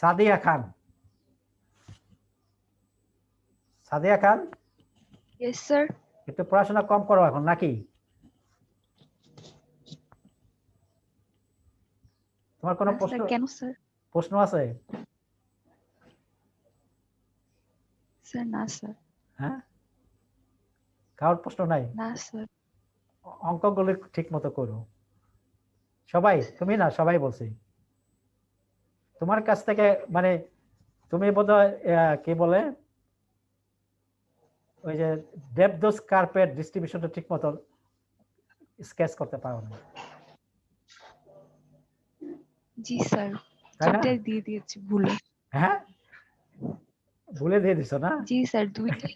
সাদিয়া খান, Yes, sir. একটু পড়াশোনা কম করো এখন নাকি? তোমার কোনো কেন স্যার? প্রশ্ন আছে? স্যার না স্যার। হ্যাঁ, কারোর প্রশ্ন নাই? না স্যার। অঙ্কগুলো ঠিক মতো করো সবাই, তুমি না সবাই বলছি তোমার কাছ থেকে, মানে তুমি বোধহয় কি বলে ওই যে ডেপথ কার্পেট ডিস্ট্রিবিউশনটা ঠিক মতো স্কেচ করতে পারো না। জি স্যার, তাই না? দুইটাই দিয়ে দিয়েছি ভুলে। হ্যাঁ, ভুলে দিয়ে দিছো না? জি স্যার, দুইটাই।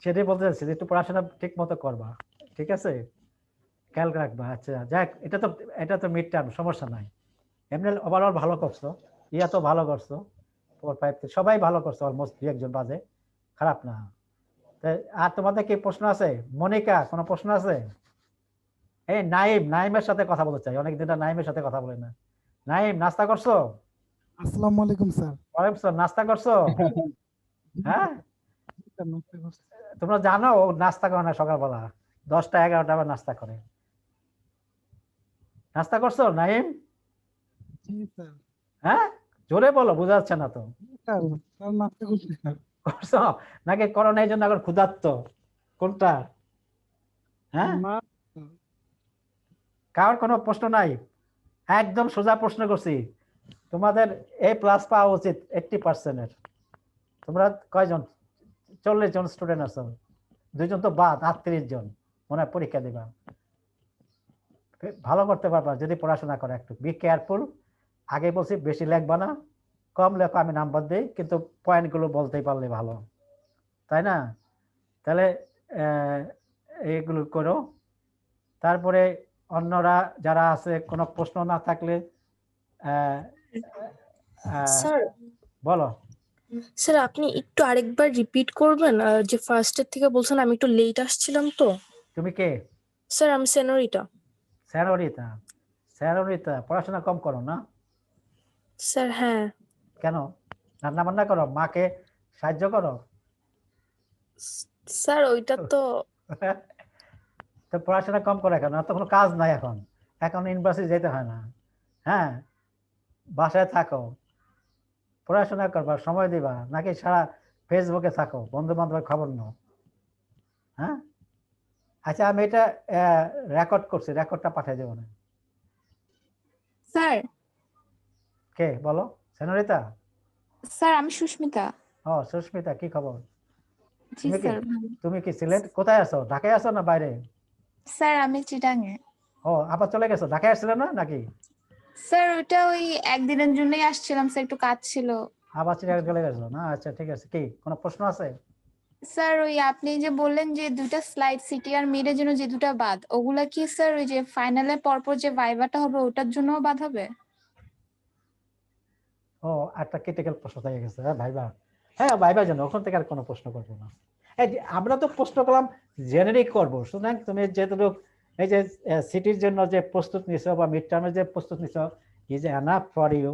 সেটাই বলতে চাচ্ছি, একটু পড়াশোনা ঠিক মতো করবা, ঠিক আছে, খেয়াল রাখবা। আচ্ছা যাক, এটা তো মিড টার্ম, সমস্যা নাই, এমনি ওভারঅল ভালো করছো, ইয়া তো ভালো করছো, 4, 5 সবাই ভালো করছো, অলমোস্ট 2-1 বাজে, খারাপ না। আর তোমাদের কি প্রশ্ন আছে? মনিকা, কোনো প্রশ্ন আছে? এই নাইমের সাথে কথা বলতে চাই, অনেকদিন নাইমের সাথে কথা বলে না। নাইম, নাস্তা করছো? আসসালামু আলাইকুম স্যার। ওয়ালাইকুম আসসালাম, নাস্তা করছো? হ্যাঁ, নাস্তা করছি। তোমরা জানো ও নাস্তা করে না সকালবেলা, 10টা 11টা আবার নাস্তা করে। নাস্তা করছো নাইম? জি স্যার। হ্যাঁ, জোরে বলো, বোঝা যাচ্ছে না তো। স্যার নাস্তা করছি স্যার। করছো নাকি করো না এই জন্য এখন ক্ষুধার্ত? কোনটা? হ্যাঁ, না কারোর কোনো প্রশ্ন নাই? একদম সোজা প্রশ্ন করছি, তোমাদের A+ পাওয়া উচিত 80%-এর। তোমরা কয়জন? 40 জন স্টুডেন্ট আছো, 2 জন তো বাদ, 38 জন মনে হয় পরীক্ষা দিবা। ভালো করতে পারবা যদি পড়াশোনা করো। একটু বি কেয়ারফুল। আগে বলছি বেশি লেখবা না, কম লেখো, আমি নাম্বার দিই, কিন্তু পয়েন্টগুলো বলতেই পারলে ভালো, তাই না? তাহলে এইগুলো করো। তারপরে অন্যরা যারা আছে কোনো প্রশ্ন না থাকলে স্যার বলো। স্যার আপনি একটু আরেকবার রিপিট করবেন যে ফার্স্টের থেকে বলছেন, আমি একটু লেট আসছিলাম তো। তুমি কে? স্যার আমি সেনোরিটা। স্যারোরিতা। স্যারোরিতা পড়াশোনা কম করো না? স্যার হ্যাঁ। কেন? রান্না বান্না করো, মাকে সাহায্য করো? স্যার ওইটা তো তো পড়াশোনা কম করে কেন? তো কোনো কাজ নাই এখন, এখন ইউনিভার্সিটি যেতে হয় না। হ্যাঁ, বাসায় থাকো, পড়াশোনা করবা, সময় দিবা, নাকি সারা ফেসবুকে থাকো, বন্ধু বান্ধবের খবর নাও? হ্যাঁ, আচ্ছা আমি এটা রেকর্ড করছি, রেকর্ডটা পাঠিয়ে দেবো না। স্যার কে বলো? সেনরিতা? স্যার আমি সুস্মিতা। ও সুস্মিতা, কি খবর? জি তুমি কি স্যার ভালো। তুমি কি সিলেট কোথায় আছো? ঢাকায় আছো না বাইরে? স্যার আমি চিটাঙে। ও আবার চলে গেছো? ঢাকায় আসছিলে না নাকি? স্যার ওইটা ওই একদিনের জন্যই আসছিলাম স্যার, একটু কাজ ছিল। আবার চিটাগাং চলে গেছো না? আচ্ছা ঠিক আছে। কি কোনো প্রশ্ন আছে? স্যার ওই আপনি যে বললেন যে দুইটা স্লাইড সিটি আর মিডের জন্য যে দুটা বাদ, ওগুলা কি স্যার ওই যে ফাইনালের পরপর যে ভাইভাটা হবে ওটার জন্যও বাদ হবে? ও একটা ক্রিটিক্যাল প্রশ্ন থেকে গেছে। হ্যাঁ ভাইবা, হ্যাঁ ভাইবার জন্য ওখান থেকে আর কোনো প্রশ্ন করবো না। এই যে আমরা তো প্রশ্ন করলাম জেনারিক করবো, সুতরাং তুমি যেটুকু এই যে সিটির জন্য যে প্রস্তুত নিছো বা মিড টার্মের যে প্রস্তুত নিছো, is enough for you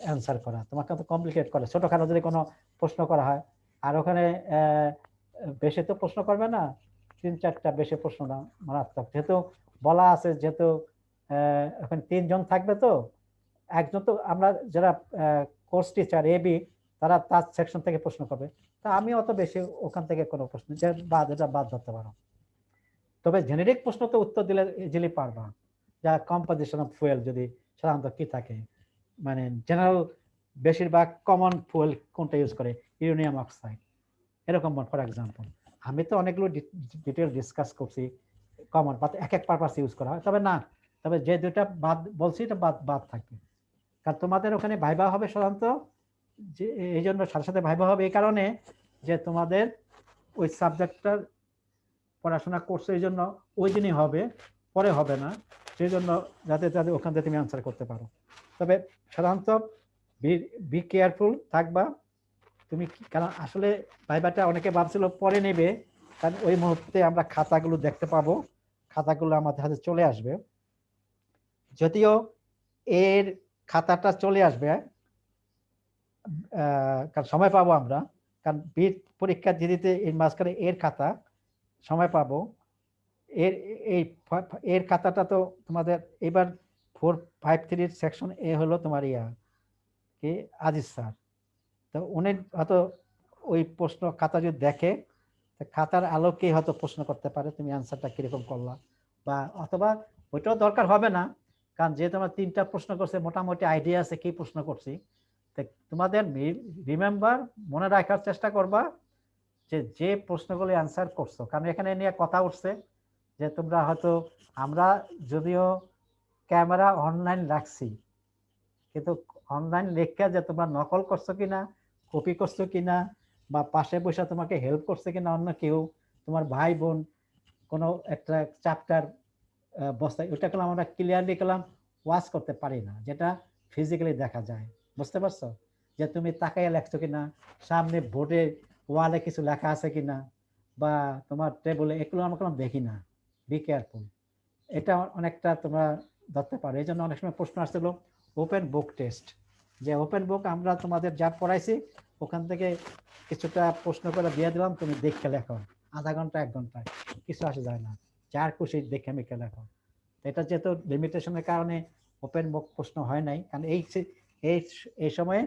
answer করা। তোমাকে তো কমপ্লিকেট করে ছোটখাটো যদি কোনো প্রশ্ন করা হয়, আর ওখানে বেশি তো প্রশ্ন করবে না, 3-4টা বেশি প্রশ্ন না মারাত্মক, যেহেতু বলা আছে, যেহেতু ওখানে 3 জন থাকবে, তো একজন তো আমরা যারা কোর্স টিচার এবি, তারা তার সেকশন থেকে প্রশ্ন করবে, তা আমি অত বেশি ওখান থেকে কোনো প্রশ্ন যে বাদ, এটা বাদ ধরতে পারো। তবে জেনেরিক প্রশ্ন তো উত্তর দিলে ইজিলি পারবা। যা কম্পোজিশন অফ ফুয়েল যদি সাধারণত কি থাকে, মানে জেনারেল বেশিরভাগ কমন ফুয়েল কোনটা ইউজ করে, ইউরেনিয়াম অক্সাইড, এরকম ফর এক্সাম্পল। আমি তো অনেকগুলো ডিটেল ডিসকাস করছি কমন, বাট এক এক পারপাস ইউজ করা হয়। তবে না, তবে যে দুটা বাদ বলছি এটা বাদ বাদ থাকবে, কারণ তোমাদের ওখানে ভাইবা হবে সাধারণত, যে এই জন্য সাথে সাথে ভাইবা হবে এই কারণে যে তোমাদের ওই সাবজেক্টটার পড়াশোনা করছো, এই জন্য ওই দিনই হবে, পরে হবে না, সেই জন্য যাতে যাতে ওখান থেকে তুমি আনসার করতে পারো। তবে সাধারণত বি কেয়ারফুল থাকবা তুমি, কারণ আসলে ভাইবাটা অনেকে ভাবছিল পরে নেবে, কারণ ওই মুহূর্তে আমরা খাতাগুলো দেখতে পাবো, খাতাগুলো আমাদের হাতে চলে আসবে। যদিও এর খাতাটা চলে আসবে, কারণ সময় পাবো আমরা, কারণ বিট পরীক্ষা দিতে এর মাঝখানে এর খাতা সময় পাবো। এর খাতাটা তো তোমাদের এবার 453 সেকশন এ হলো তোমার কি আজিজ স্যার, তো উনি হয়তো ওই প্রশ্ন খাতা যদি দেখে, খাতার আলোকে হয়তো প্রশ্ন করতে পারে তুমি আনসারটা কিরকম করলা, বা অথবা ওইটাও দরকার হবে না, কারণ যেহেতু আমরা 3টা প্রশ্ন করছে, মোটামুটি আইডিয়া আছে কি প্রশ্ন করছি। তোমাদের রিমেম্বার, মনে রাখার চেষ্টা করবা যে প্রশ্নগুলো অ্যান্সার করছো, কারণ এখানে নিয়ে কথা উঠছে যে তোমরা হয়তো, আমরা যদিও ক্যামেরা অনলাইন রাখছি, কিন্তু অনলাইন লেখা যে তোমরা নকল করছো কিনা, কপি করছো কিনা, বা পাশে বসে তোমাকে হেল্প করছে কিনা অন্য কেউ, তোমার ভাই বোন কোনো একটা চ্যাপ্টার বস্তায়, ওইটা করলাম আমরা ক্লিয়ারলি করলাম ওয়াচ করতে পারি না, যেটা ফিজিক্যালি দেখা যায়। বুঝতে পারছো যে তুমি তাকাইয়া লেখছো কিনা, সামনে বোর্ডে ওয়ালে কিছু লেখা আছে কিনা, বা তোমার টেবলে, এগুলো আমরা কোনো দেখি না। বি কেয়ারফুল, এটা অনেকটা তোমরা ধরতে পারো। এই জন্য অনেক সময় প্রশ্ন আসছিল ওপেন বুক টেস্ট, যে ওপেন বুক আমরা তোমাদের যা পড়াইছি ওখান থেকে কিছুটা প্রশ্ন করে দিয়ে দিলাম, তুমি দেখে লেখো, আধা ঘন্টা 1 ঘন্টায় কিছু আসে যায় না, যার খুশি দেখে মেখে লেখো। এটা যেহেতু লিমিটেশনের কারণে ওপেন বুক প্রশ্ন হয় নাই, কারণ এই সময়ে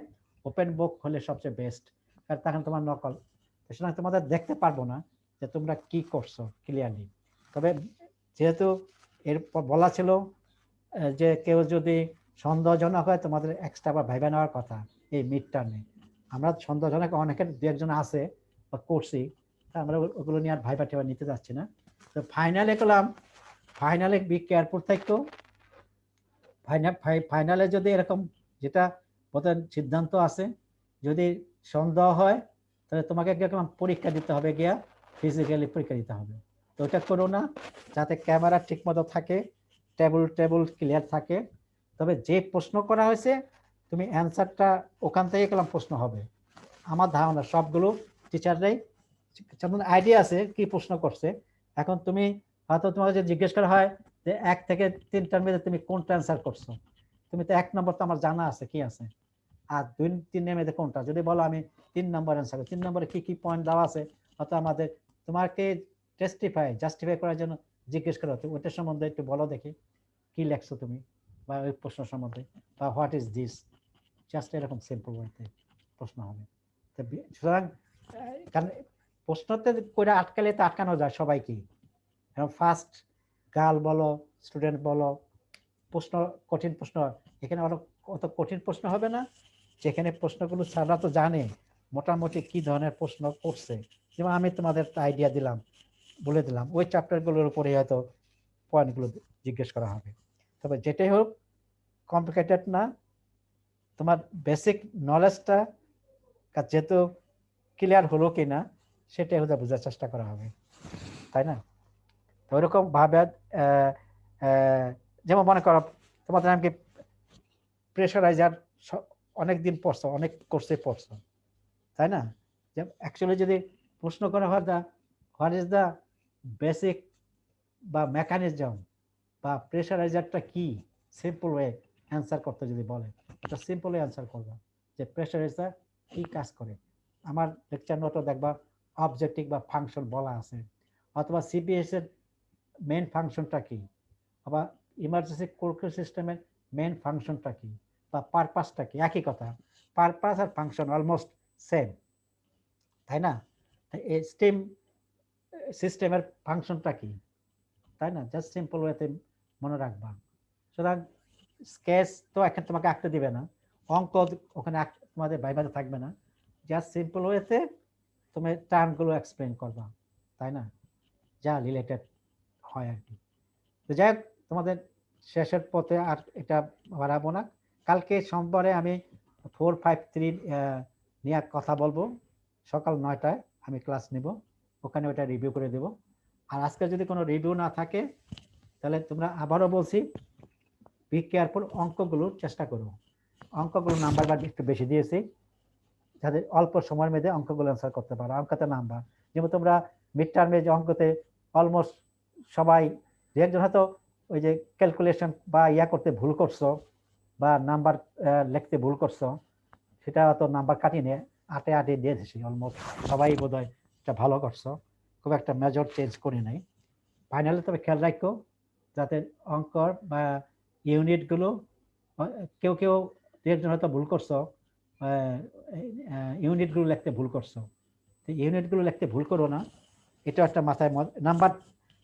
ওপেন বুক হলে সবচেয়ে বেস্ট, কারণ তখন তোমার নকল, সুতরাং তোমাদের দেখতে পারবো না যে তোমরা কি করছো ক্লিয়ারলি। তবে যেহেতু এরপর বলা ছিল যে কেউ যদি সন্দেহজনক হয়, তোমাদের এক্সট্রা আবার ভাইবা নেওয়ার কথা এই মিড টার্মে। আমরা সন্দেহজনক অনেকের 2-1জন আছে বা করছি, আমরা ওগুলো নিয়ে আর ভাইবা টেবা নিতে যাচ্ছি না। তো ফাইনালে করলাম, ফাইনালে বি কেয়ারফুল থাকতো। ফাইনালে যদি এরকম যেটা প্রধান সিদ্ধান্ত আছে, যদি সন্দেহ হয় তাহলে তোমাকে একদম পরীক্ষা দিতে হবে, গিয়া ফিজিক্যালি পরীক্ষা দিতে হবে। তো ওটা করো না, যাতে ক্যামেরা ঠিক মতো থাকে, টেবিল ক্লিয়ার থাকে। তবে যে প্রশ্ন করা হয়েছে তুমি অ্যান্সারটা ওখান থেকে গেলাম প্রশ্ন হবে। আমার ধারণা সবগুলো টিচাররাই যেমন আইডিয়া আছে কি প্রশ্ন করছে। এখন তুমি হয়তো তোমাকে যে জিজ্ঞেস করা হয় যে 1 থেকে 3টার মধ্যে তুমি কোনটা অ্যান্সার করছো, তুমি তো 1 নম্বর তো আমার জানা আছে কি আছে, আর 2-3 মধ্যে কোনটা। যদি বলো আমি 3 নম্বর অ্যান্সার, 3 নম্বরে কি কি পয়েন্ট দেওয়া আছে, হয়তো আমাদের তোমাকে জাস্টিফাই করার জন্য জিজ্ঞেস করা হতো ওইটার সম্বন্ধে একটু বলো দেখি কি লেখছো তুমি, বা ওই প্রশ্ন সম্বন্ধে, বা হোয়াট ইজ দিস, জাস্ট এরকম সিম্পল ওয়েতে প্রশ্ন হবে। তো সুতরাং কারণ প্রশ্নতে করে আটকালে তো আটকানো যায় সবাইকে। এখন ফার্স্ট গার্ল বলো, স্টুডেন্ট বলো, প্রশ্ন কঠিন প্রশ্ন, এখানে অত কঠিন প্রশ্ন হবে না, যেখানে প্রশ্নগুলো স্যাররা তো জানে মোটামুটি কি ধরনের প্রশ্ন করছে। যেমন আমি তোমাদের আইডিয়া দিলাম, বলে দিলাম, ওই চ্যাপ্টারগুলোর উপরে হয়তো পয়েন্টগুলো জিজ্ঞেস করা হবে। তবে যেটাই হোক কমপ্লিকেটেড না, তোমার বেসিক নলেজটা যেহেতু ক্লিয়ার হলো কি না সেটাই হয়তো বোঝার চেষ্টা করা হবে, তাই না? তো ওইরকম ভাবে যেমন মনে করো তোমাদের নাম কি প্রেশারাইজার, অনেকদিন পড়ছো, অনেক কোর্সে পড়ছো, তাই না? যে অ্যাকচুয়ালি যদি প্রশ্ন করা হয় হোয়াট ইজ দ্য বেসিক বা মেকানিজম বা প্রেশারাইজারটা কি, সিম্পল ওয়ে অ্যান্সার করতে যদি বলে, এটা সিম্পল অ্যান্সার করবা যে প্রেশারাইজার কি কাজ করে। আমার লেকচার নোটও দেখবা অবজেক্টিভ বা ফাংশন বলা আছে, অথবা সিপিএস এর মেইন ফাংশনটা কি, আবার ইমার্জেন্সি কন্ট্রোল সিস্টেমের মেইন ফাংশনটা কি, বা পারপাসটা কি। একই কথা, পারপাস আর ফাংশন অলমোস্ট সেম, তাই না? এই স্টিম সিস্টেমের ফাংশনটা কি, তাই না? জাস্ট সিম্পল ওয়েতে মনে রাখবা। সুতরাং স্কেচ তো এখন তোমাকে আঁকতে দিবে না, অঙ্ক ওখানে তোমাদের ভাইভাতে থাকবে না, জাস্ট সিম্পল ওয়েতে তুমি টার্মগুলো এক্সপ্লেন করবা, তাই না? যা রিলেটেড হয় আর কি। তো যাই হোক, তোমাদের শেষের পথে আর এটা বাড়াবো না। কালকে সোমবারে আমি 453 নিয়ে কথা বলবো, সকাল 9টায় আমি ক্লাস নিব, ওখানে ওটা রিভিউ করে দেব। আর আজকে যদি কোনো রিভিউ না থাকে তাহলে তোমরা আবারও বলছি বি কেয়ারফুল, অঙ্কগুলো চেষ্টা করো, অঙ্কগুলো নাম্বার একটু বেশি দিয়েছি যাতে অল্প সময়ের মধ্যে অঙ্কগুলো অ্যান্সার করতে পারো। অঙ্কতে নাম্বার যেমন তোমরা মিড টার্মে যে অঙ্কতে অলমোস্ট সবাই, যে একজন হয়তো ওই যে ক্যালকুলেশন বা করতে ভুল করছো বা নাম্বার লিখতে ভুল করছো, সেটা হয়তো নাম্বার কাটিয়ে নিয়ে 8-8 দিয়ে দিছি, অলমোস্ট সবাই বোধ হয় এটা ভালো করছো, খুব একটা মেজর চেঞ্জ করি নাই। ফাইনালে তবে খেয়াল রাখো যাতে অঙ্কর বা ইউনিটগুলো, কেউ একজন হয়তো ভুল করছো, ইউনিটগুলো লিখতে ভুল করছো, তো ইউনিটগুলো লিখতে ভুল করো না, এটা একটা মাথায় নাম্বার,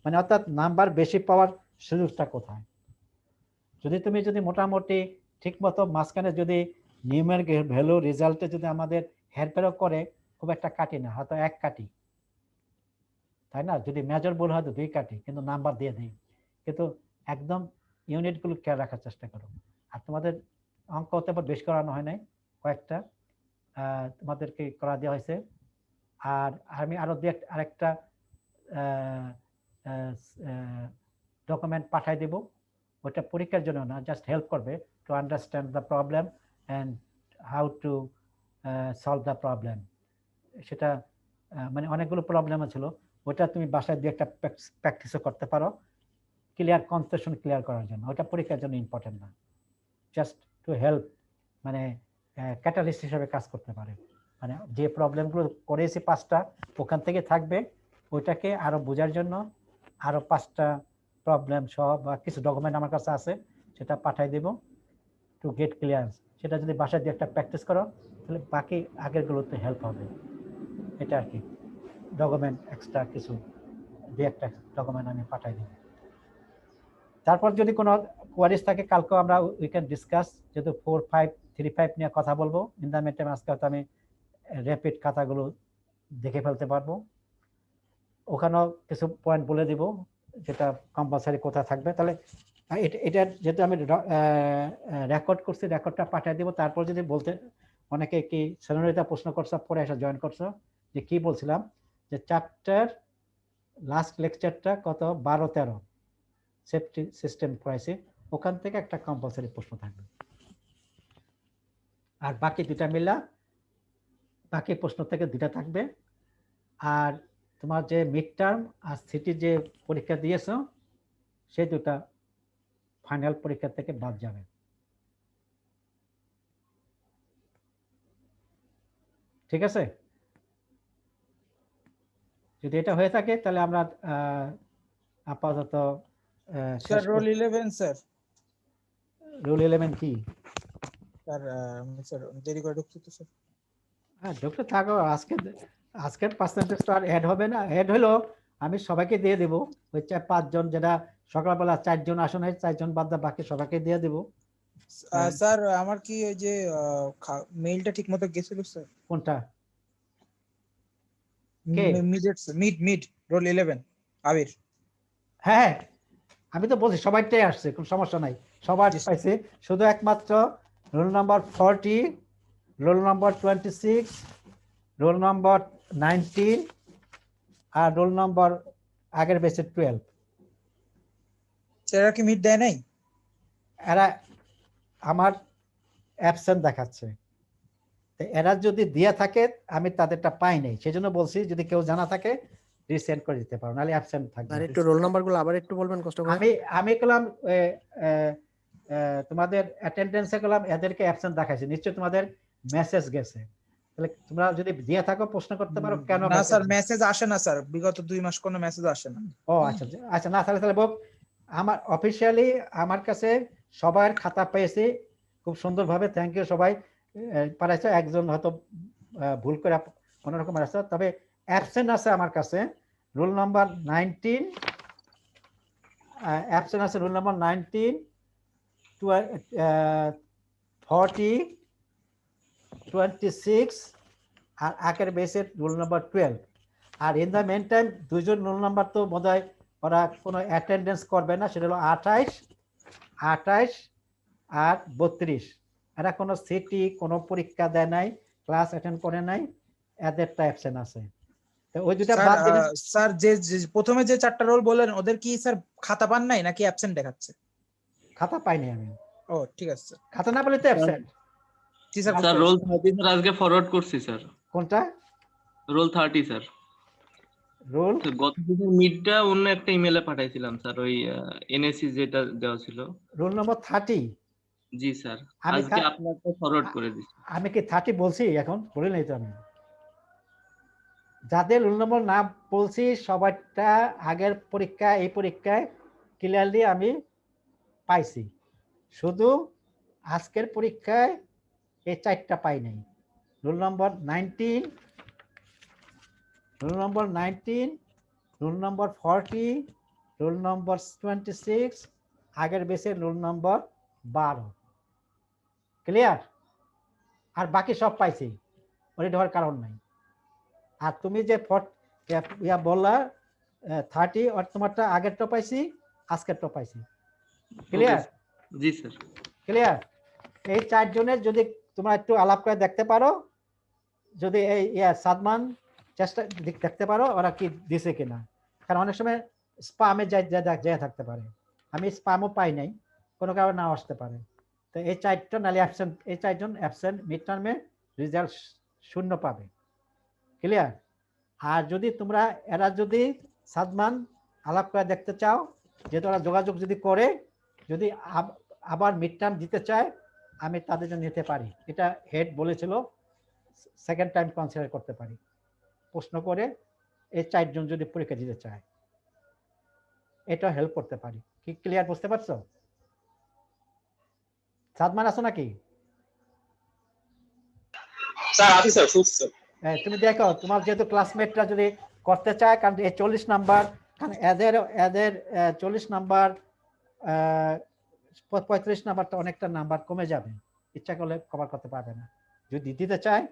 মানে অর্থাৎ নাম্বার বেশি পাওয়ার সুযোগটা কোথায়। যদি মোটামুটি ঠিক মতো মাঝখানে যদি নিউমেরিক ভ্যালু রেজাল্টে যদি আমাদের হেরফেরও করে, খুব একটা কাটি না, হয়তো 1 কাটি, তাই না? যদি মেজর ভুল হয়তো 2 কাটি, কিন্তু নাম্বার দিয়ে দিই। কিন্তু একদম ইউনিটগুলো খেয়াল রাখার চেষ্টা করো। আর তোমাদের অঙ্ক তেমন বেশ করানো হয় নাই, কয়েকটা তোমাদেরকে করা দেওয়া হয়েছে। আর আমি আরো আরেকটা ডকুমেন্ট পাঠাই দেব, ওটা পরীক্ষার জন্য না, জাস্ট হেল্প করবে to understand the problem and how to solve the problem. সেটা মানে অনেকগুলো প্রবলেম ছিল, ওটা তুমি বাসায় দিয়ে একটা প্র্যাকটিসও করতে পারো, ক্লিয়ার কনসেপশন ক্লিয়ার করার জন্য। ওটা পরীক্ষার জন্য ইম্পর্টেন্ট না, জাস্ট টু হেল্প, মানে ক্যাটালিস্ট হিসেবে কাজ করতে পারে। মানে যে প্রবলেমগুলো করেছি 5টা, ওখান থেকে থাকবে, ওইটাকে আরো বোঝার জন্য আরো 5টা প্রবলেম সহ বা কিছু ডকুমেন্ট আমার কাছে আছে, সেটা পাঠাই দেব টু গেট ক্লিয়ারেন্স। সেটা যদি বাসায় দিয়ে একটা প্র্যাকটিস করো তাহলে বাকি আগেরগুলোতে হেল্প হবে। এটা আর কি ডকুমেন্ট, এক্সট্রা কিছু একটা ডকুমেন্ট আমি পাঠাই দেব। তারপর যদি কোনো কোয়ারিজ থাকে কালকে আমরা উই ক্যান ডিসকাস, যেহেতু 4-5-3-5 নিয়ে কথা বলবো। ইন দ্য মিনটাইম আজকে হয়তো আমি র্যাপিড খাতাগুলো দেখে ফেলতে পারবো, ওখানেও কিছু পয়েন্ট বলে দিব যেটা কম্পালসারি কোথায় থাকবে। তাহলে এটা যেহেতু আমি রেকর্ড করছি, রেকর্ডটা পাঠিয়ে দিব। তারপর যদি বলতে অনেকে কি সেমিনারিতে প্রশ্ন করছো, পরে এসে জয়েন করছো, যে কি বলছিলাম যে চ্যাপ্টার লাস্ট লেকচারটা কত 12-13 সেফটি সিস্টেম পড়াইছি, ওখান থেকে একটা কম্পালসারি প্রশ্ন থাকবে। আর বাকি দুটা মিলা বাকি প্রশ্ন থেকে দুটা থাকবে। আর তোমার যে মিড টার্ম আর সিটি যে পরীক্ষা দিয়েছো সেই দুটা ফাইনাল পরীক্ষা থেকে বাদ যাবে। ঠিক আছে? যদি এটা হয়ে থাকে তাহলে আমরা আপাতত স্যার রোল 11 স্যার। রুল 11 কি স্যার স্যার দেরি করে ঢুকছি তো স্যার। হ্যাঁ, ঢুকতে থাকো। আজকের পার্সেন্টেজ তো আর অ্যাড হবে না। অ্যাড হলো আমি সবাইকে দিয়ে দেব। ওই 5 জন, যেটা সকালবেলা 4 জন আসে নাই, 4 জন বাদ দিয়ে বাকি সবাইকে দিয়ে দেব। স্যার আমার কি ওই যে মেইলটা ঠিকমতো গেছিল স্যার? কোনটা? মিড রোল 11 আবির। হ্যাঁ, আমি তো বলছি সবাইটাই আসছে, কোনো সমস্যা নাই, সবার পাইছে। শুধু একমাত্র roll number 40, roll number 26, role number 19 আর রোল নাম্বার আগের বেসে 12 এরা কি মিড দেয় নাই? এরা আমার অ্যাবসেন্ট দেখাচ্ছে। তো এরা যদি দিয়ে থাকে আমি তাদেরটা পাই নাই, সেজন্য বলছি যদি কেউ জানা থাকে রিসেন্ড করে দিতে পারো, নাহলে অ্যাবসেন্ট থাকবে। আর একটু রোল নাম্বারগুলো আবার একটু বলবেন কষ্ট করে। আমি কলাম তোমাদের অ্যাটেন্ডেন্সে কলাম এদেরকে অ্যাবসেন্ট দেখাইছে, নিশ্চয়ই তোমাদের মেসেজ গেছে। তাহলে তোমরা যদি দিয়ে থাকো প্রশ্ন করতে পারো কেন। না স্যার মেসেজ আসে না স্যার, বিগত 2 মাস কোনো মেসেজ আসে না। ও আচ্ছা আচ্ছা, না তাহলে বল, আমার অফিশিয়ালি আমার কাছে সবার খাতা পেয়েছি খুব সুন্দরভাবে, থ্যাংক ইউ সবাই পাঠাইছে। একজন হয়তো ভুল করে অন্যরকম আছে, তবে অ্যাবসেন্ট আছে আমার কাছে রোল নাম্বার 19, অ্যাবসেন্ট আছে রোল নাম্বার 19, 40, 26 আর আগের বেসের রোল নাম্বার 12। আর ইন দ্য মেন টাইম 2 জন রোল নাম্বার তো বোধহয় ওরা কোনো অ্যাটেন্ডেন্স করবে না, সেটা হলো 28 আর 32। এরা কোনো সিটি কোনো পরীক্ষা দেয় নাই, ক্লাস অ্যাটেন্ড করে নাই, এদেরটা অ্যাবসেন্ট আছে। তো ওই দুটো বাদ দিলে স্যার যে প্রথমে যে 4টা রোল বলেন ওদের কি স্যার খাতা পান নাই নাকি অ্যাবসেন্ট দেখাচ্ছে? খাতা পাইনি আমি। ও ঠিক আছে স্যার, খাতা না পেলে তো অ্যাবসেন্ট। জি স্যার। স্যার রোল 30 স্যার আজকে ফরওয়ার্ড করছি স্যার। কোনটা? Roll 30 sir. রোল গত দিনের মিডটা অন্য একটা ইমেলে পাঠাইছিলাম স্যার, ওই এনএসসি যেটা দেওয়া ছিল। Roll number 30। জি স্যার, আজকে আপনাকে ফরওয়ার্ড করে দিছি। আমি কি 30 বলছি? এখন বলি নাই তো আমি। যাদের রোল নম্বর না বলছি সবাইটা আগের পরীক্ষা এই পরীক্ষায় ক্লিয়ারলি আমি পাইছি, শুধু আজকের পরীক্ষায় এই 4টা পাই নাই। Roll number 19, roll number 19, roll number 40, roll number 26, আগের বেসে রোল নম্বর 12। ক্লিয়ার? আর বাকি সব পাইছি, ওটা দেওয়ার কারণ নাই। আর তুমি যে বললা 30, আর তোমারটা আগেরটা পাইছি আজকেরটা পাইছি। ক্লিয়ার? জি স্যার। ক্লিয়ার? এই 4 জনের যদি তোমরা একটু আলাপ করে দেখতে পারো, যদি এই সাদমান চেষ্টা দেখতে পারো ওরা কি দিছে কিনা, কারণ অনেক সময় স্পামে যায় থাকতে পারে, আমি স্পামও পাই নাই, কোনো কারণে নাও আসতে পারে। তো এই 4টা নালে অ্যাবসেন্ট, এই 4 জন অ্যাবসেন্ট, মিড টার্মে রেজাল্ট 0 পাবে। ক্লিয়ার? আর যদি তোমরা এরা যদি সাদমান আলাপ করে দেখতে চাও, যেহেতু ওরা যোগাযোগ যদি করে, যদি আবার মিড টার্ম দিতে চায় আমি তাদের জন্য নিতে পারি, এটা হেড বলেছিল, সেকেন্ড টাইম কনসিডার করতে পারি। প্রশ্ন করে এই 4 জন যদি পরীক্ষা দিতে চায় এটা হেল্প করতে পারি। কি ক্লিয়ার? বুঝতে পারছো? সাদমান আছো নাকি? স্যার আছি স্যার, সুস্থ। তুমি দেখো তোমার যেহেতু ক্লাসমেটরা যদি করতে চায়, কারণ এই 40 নাম্বার, কারণ এদের 40 নাম্বার 35 নাম্বারটা অনেকটা নাম্বার কমে যাবে, ইচ্ছা করলে কভার করতে পারবে না। যদি দিতে চায়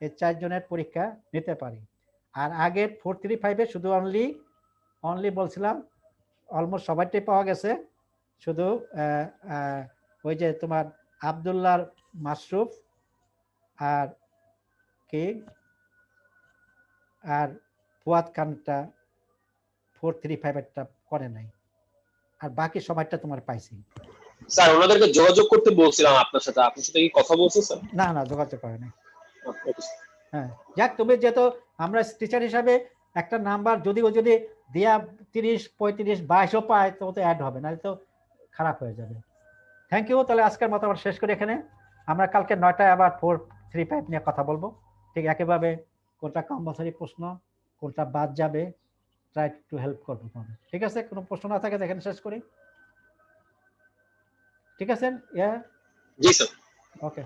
এই 4 জনের পরীক্ষা নিতে পারি। আর আগের 435-এ শুধু অনলি বলছিলাম অলমোস্ট সবাইটাই পাওয়া গেছে, শুধু ওই যে তোমার আব্দুল্লাহর মাশরুফ আর কি আর ফুয়াদ খানটা 435 এরটা করে নাই, আর বাকি সবাইটা তোমার পাইছি। স্যার ওনাদেরকে যোগাযোগ করতে বলছিলাম আপনার সাথে, আপনার সাথে কি কথা বলছেন স্যার? না না, যোগাযোগ করে নাই। Okay sir. হ্যাঁ, যাক, তুমি যেহেতু আমরা টিচার হিসাবে একটা নাম্বার যদি দিয়া 30, 35, 22ও পায় তো অ্যাড হবে না, তো খারাপ হয়ে যাবে। Thank you. তাহলে আজকের মতো আমরা শেষ করি এখানে। আমরা কালকে 9টায় আবার 435 নিয়ে কথা বলবো, ঠিক একইভাবে কোনটা কম্পালসারি প্রশ্ন, কোনটা বাদ যাবে, ট্রাই টু হেল্প করবো তোমাদের। ঠিক আছে, কোনো প্রশ্ন না থাকে এখানে শেষ করি। ঠিক আছে? জি স্যার। ওকে।